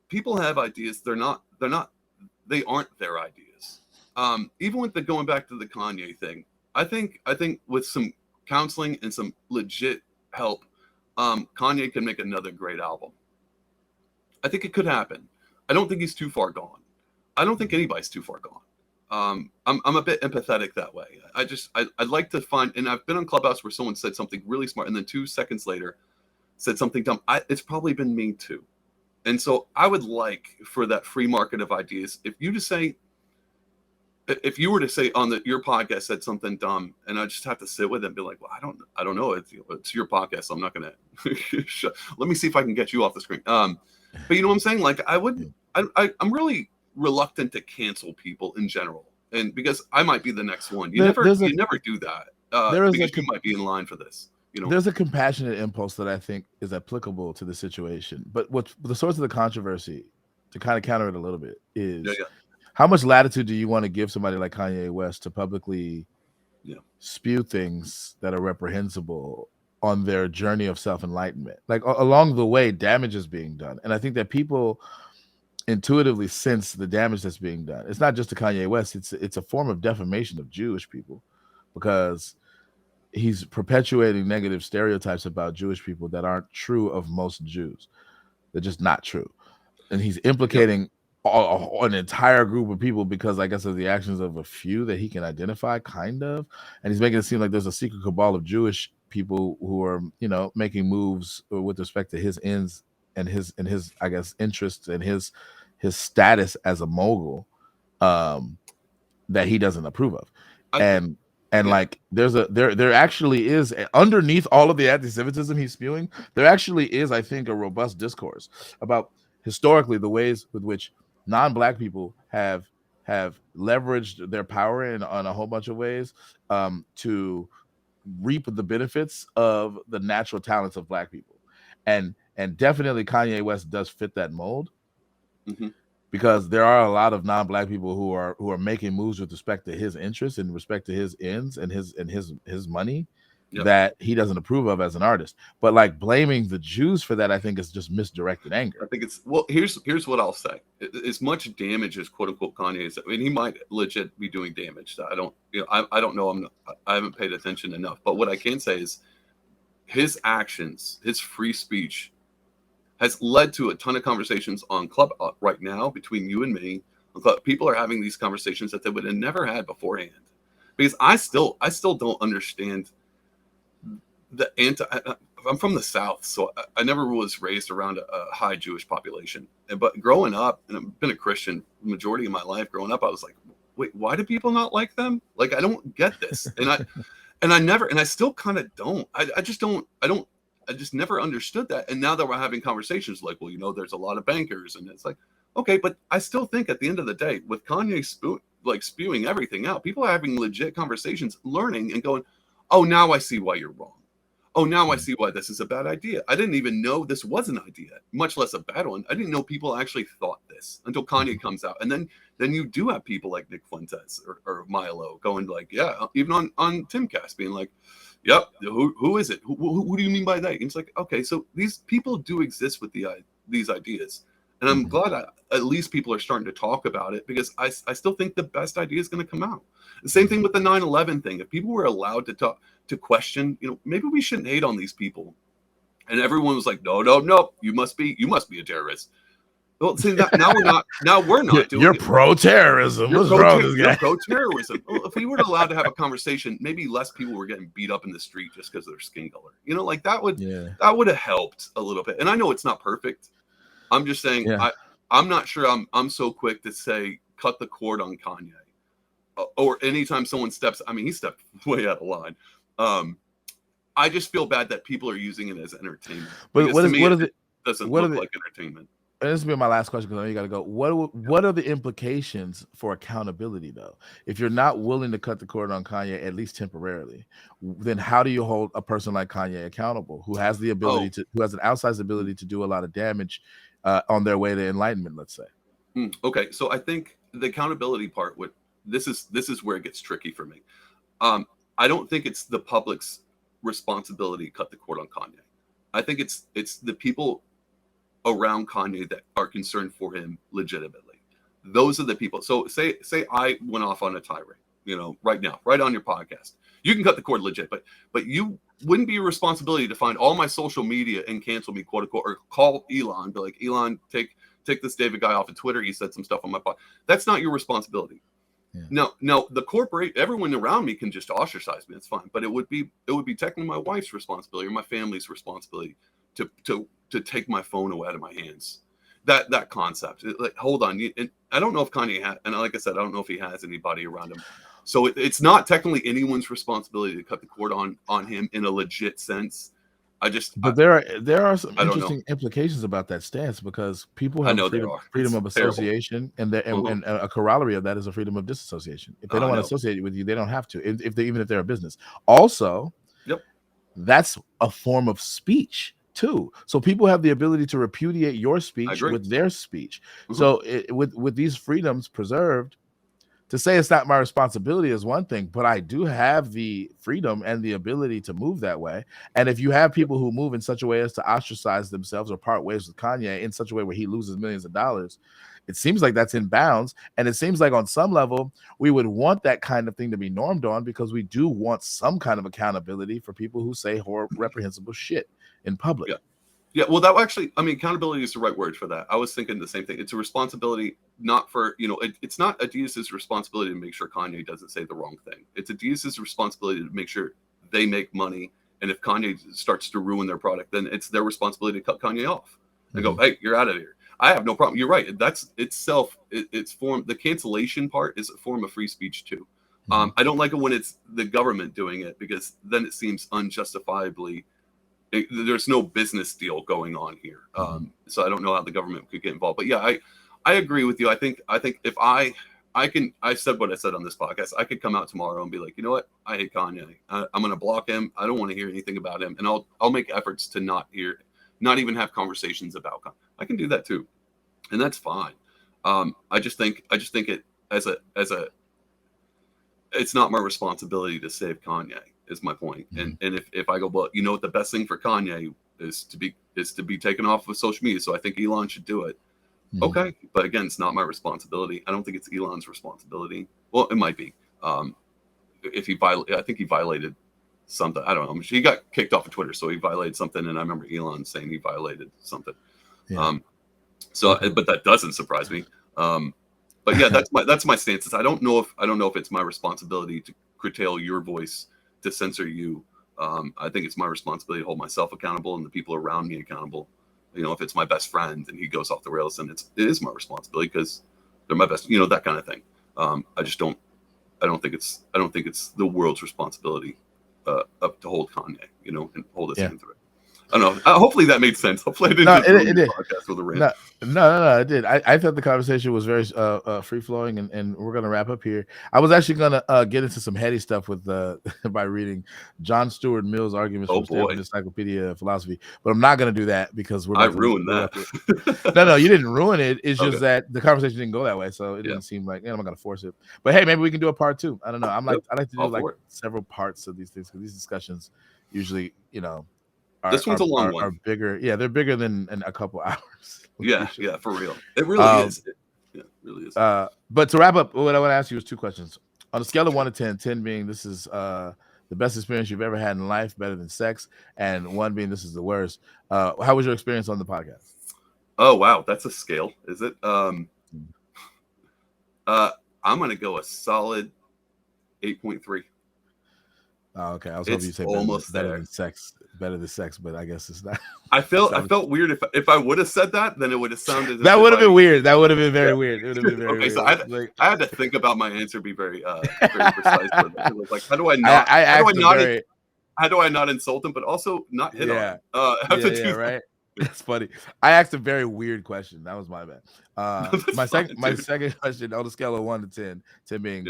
people have ideas, they aren't their ideas. Even with the going back to the Kanye thing, I think with some counseling and some legit help, Kanye can make another great album. I think it could happen. I don't think he's too far gone. I don't think anybody's too far gone. I'm a bit empathetic that way. I'd like to find, and I've been on Clubhouse where someone said something really smart, and then 2 seconds later said something dumb. It's probably been me too, and so I would like for that free market of ideas. If you were to say on your podcast said something dumb, and I just have to sit with it and be like, well, I don't know. It's your podcast, so I'm not gonna. Let me see if I can get you off the screen. But you know what I'm saying? Like I wouldn't. I'm really reluctant to cancel people in general, and because I might be the next one. You never do that. there is because you might be in line for this. There's a compassionate impulse that I think is applicable to the situation. But what's the source of the controversy, to kind of counter it a little bit, is how much latitude do you want to give somebody like Kanye West to publicly spew things that are reprehensible on their journey of self-enlightenment? Like along the way, damage is being done. And I think that people intuitively sense the damage that's being done. It's not just to Kanye West, it's a form of defamation of Jewish people, because he's perpetuating negative stereotypes about Jewish people that aren't true of most Jews. They're just not true. And he's implicating an entire group of people because, I guess, of the actions of a few that he can identify, kind of. And he's making it seem like there's a secret cabal of Jewish people who are, making moves with respect to his ends and his I guess, interests and his status as a mogul, that he doesn't approve of. And like there actually is, underneath all of the anti-Semitism he's spewing, there actually is, I think, a robust discourse about historically the ways with which non-Black people have leveraged their power on a whole bunch of ways to reap the benefits of the natural talents of Black people. And definitely Kanye West does fit that mold. Mm-hmm. Because there are a lot of non-Black people who are making moves with respect to his interests and respect to his ends and his money that he doesn't approve of as an artist. But like blaming the Jews for that, I think, is just misdirected anger. I think it's, well, here's what I'll say. As much damage as quote unquote Kanye is, I mean, he might legit be doing damage. I don't know. I haven't paid attention enough. But what I can say is his actions, his free speech, has led to a ton of conversations on Club right now between you and me. People are having these conversations that they would have never had beforehand. Because I still don't understand the I'm from the South, so I never was raised around a high Jewish population. But growing up, and I've been a Christian majority of my life, growing up, I was like, wait, why do people not like them? Like, I don't get this. And I still kind of don't. I just never understood that. And now that we're having conversations like, well, there's a lot of bankers, and it's like, okay, but I still think at the end of the day, with Kanye spewing everything out, people are having legit conversations, learning and going, oh, now I see why you're wrong. Oh, now I see why this is a bad idea. I didn't even know this was an idea, much less a bad one. I didn't know people actually thought this until Kanye comes out. And then you do have people like Nick Fuentes or Milo going like, even on Timcast being like, yep, who is it? Who do you mean by that? And it's like, okay, so these people do exist with these ideas. And I'm glad at least people are starting to talk about it, because I still think the best idea is going to come out. The same thing with the 9/11 thing. If people were allowed to talk, to question, maybe we shouldn't hate on these people. And everyone was like, no, you must be a terrorist. Well, see, now we're not doing You're pro-terrorism. What's wrong with this guy? You're pro-terrorism. Well, if we were allowed to have a conversation, maybe less people were getting beat up in the street just because of their skin color. Like that would have helped a little bit. And I know it's not perfect. I'm just saying, I'm not sure I'm so quick to say cut the cord on Kanye. Or anytime someone steps, he stepped way out of line. I just feel bad that people are using it as entertainment. But it doesn't look like entertainment. And this will be my last question, because I know you got to go. What are the implications for accountability, though? If you're not willing to cut the cord on Kanye, at least temporarily, then how do you hold a person like Kanye accountable, who has the ability who has an outsized ability to do a lot of damage on their way to enlightenment, let's say? Okay, so I think the accountability part this is where it gets tricky for me. I don't think it's the public's responsibility to cut the cord on Kanye. I think it's the people around Kanye that are concerned for him legitimately. Those are the people. So say I went off on a tirade, right now, right on your podcast. You can cut the cord legit, but you wouldn't be your responsibility to find all my social media and cancel me, quote unquote, or call Elon, be like, Elon, take this David guy off of Twitter. He said some stuff on my podcast. That's not your responsibility. Yeah. No, the corporate, everyone around me can just ostracize me. That's fine. But it would be technically my wife's responsibility or my family's responsibility to take my phone away out of my hands. That concept. Like, hold on. And I don't know if Kanye had, and like I said, I don't know if he has anybody around him. So it's not technically anyone's responsibility to cut the cord on him in a legit sense. But there are some I don't know. interesting implications about that stance, because people I have a know there are. freedom It's of terrible. association, and Uh-huh. and a corollary of that is a freedom of disassociation. If they don't I want to know. associate with you, they don't have to. If they're a business, also Yep. that's a form of speech too. So people have the ability to repudiate your I speech agree. with their speech. Uh-huh. So with these freedoms preserved, to say it's not my responsibility is one thing, but I do have the freedom and the ability to move that way. And if you have Yep. people who move in such a way as to ostracize themselves or part ways with Kanye in such a way where he loses millions of dollars, it seems like that's in bounds. And it seems like on some level, we would want that kind of thing to be normed on, because we do want some kind of accountability for people who say reprehensible shit in public. Yeah. Yeah, well, that actually, I mean, accountability is the right word for that. I was thinking the same thing. It's a responsibility, not for, it's not Adidas's responsibility to make sure Kanye doesn't say the wrong thing. It's Adidas's responsibility to make sure they make money. And if Kanye starts to ruin their product, then it's their responsibility to cut Kanye off and go, hey, you're out of here. I have no problem. You're right. That's itself, it's form. The cancellation part is a form of free speech too. I don't like it when it's the government doing it, because then it seems unjustifiably there's no business deal going on here. So I don't know how the government could get involved. But yeah, I agree with you. I think if I said what I said on this podcast, I could come out tomorrow and be like, you know what, I hate Kanye. I'm going to block him. I don't want to hear anything about him, and I'll make efforts to not even have conversations about Kanye. I can do that too, and that's fine. I just think it as a it's not my responsibility to save Kanye, is my point. And if I go, well, you know what, the best thing for Kanye is to be taken off of social media, so I think Elon should do it. Okay, but again, it's not my responsibility. I don't think it's Elon's responsibility. Well, it might be. If I think he violated something. I don't know. He got kicked off of Twitter, so he violated something, and I remember Elon saying he violated something. Yeah. But that doesn't surprise me. But yeah, that's my stance. I don't know if it's my responsibility to curtail your voice, to censor you. I think it's my responsibility to hold myself accountable and the people around me accountable. If it's my best friend and he goes off the rails, then it is my responsibility, because they're my best. That kind of thing. I don't think it's the world's responsibility to hold Kanye. And hold his hand through it. I don't know. Hopefully that made sense. Hopefully I didn't it did. Podcast with a rant. No, it did. I thought the conversation was very free flowing, and we're gonna wrap up here. I was actually gonna get into some heady stuff with by reading John Stuart Mill's arguments from Stanford Encyclopedia of Philosophy, but I'm not gonna do that, because I ruined that. No, you didn't ruin it. It's just that the conversation didn't go that way, so it didn't seem like I'm not gonna force it. But hey, maybe we can do a part 2. I don't know. I like to do several parts of these things, because these discussions usually, this one's a long one. Are bigger. Yeah, they're bigger than a couple hours. Yeah, for real. It really is. It really is. But to wrap up, what I want to ask you is 2 questions. On a scale of 1 to 10, 10 being this is the best experience you've ever had in life, better than sex, and 1 being this is the worst. How was your experience on the podcast? Oh wow, that's a scale, is it? I'm gonna go a solid 8.3. Oh, okay. I was hoping you'd say better than sex, but I guess it's not. I felt weird if I would have said that, then it would have sounded. That would have been weird. That would have been very weird. It would have been very weird. So I had to think about my answer, be very precise. It was like, how do I not? How do I not insult him, but also not hit on him? Right. That's funny. I asked a very weird question. That was my bad. My second question, on a scale of 1 to 10, 10 being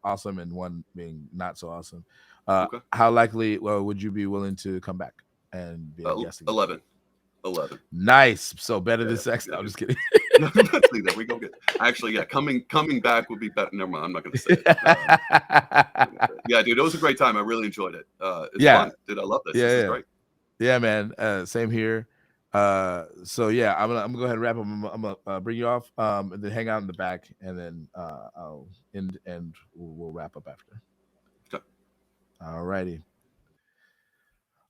awesome and 1 being not so awesome. How likely would you be willing to come back and be a guest again? 11. Nice. So better than sex. No, I'm just kidding. See that we go get. Actually, coming back would be better. Never mind. I'm not going to say it. Yeah, dude, it was a great time. I really enjoyed it. It's fun, dude. I love this. This is great. Yeah, man. Same here. So yeah, I'm gonna go ahead and wrap up. I'm gonna bring you off, and then hang out in the back, and then I'll end and we'll wrap up after. Okay. Alrighty.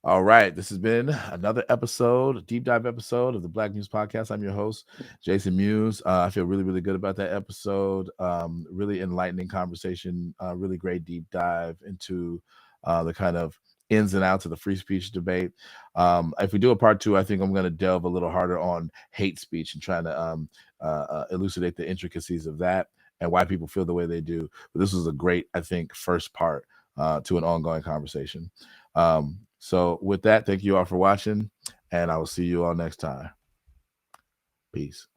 All right, this has been another episode, a deep dive episode of the Black Muse Podcast. I'm your host, Jason Muse. I feel really, really good about that episode. Really enlightening conversation, really great deep dive into the kind of ins and outs of the free speech debate. If we do a part 2, I think I'm going to delve a little harder on hate speech and trying to elucidate the intricacies of that and why people feel the way they do. But this was a great, I think, first part to an ongoing conversation. So with that, thank you all for watching, and I will see you all next time. Peace.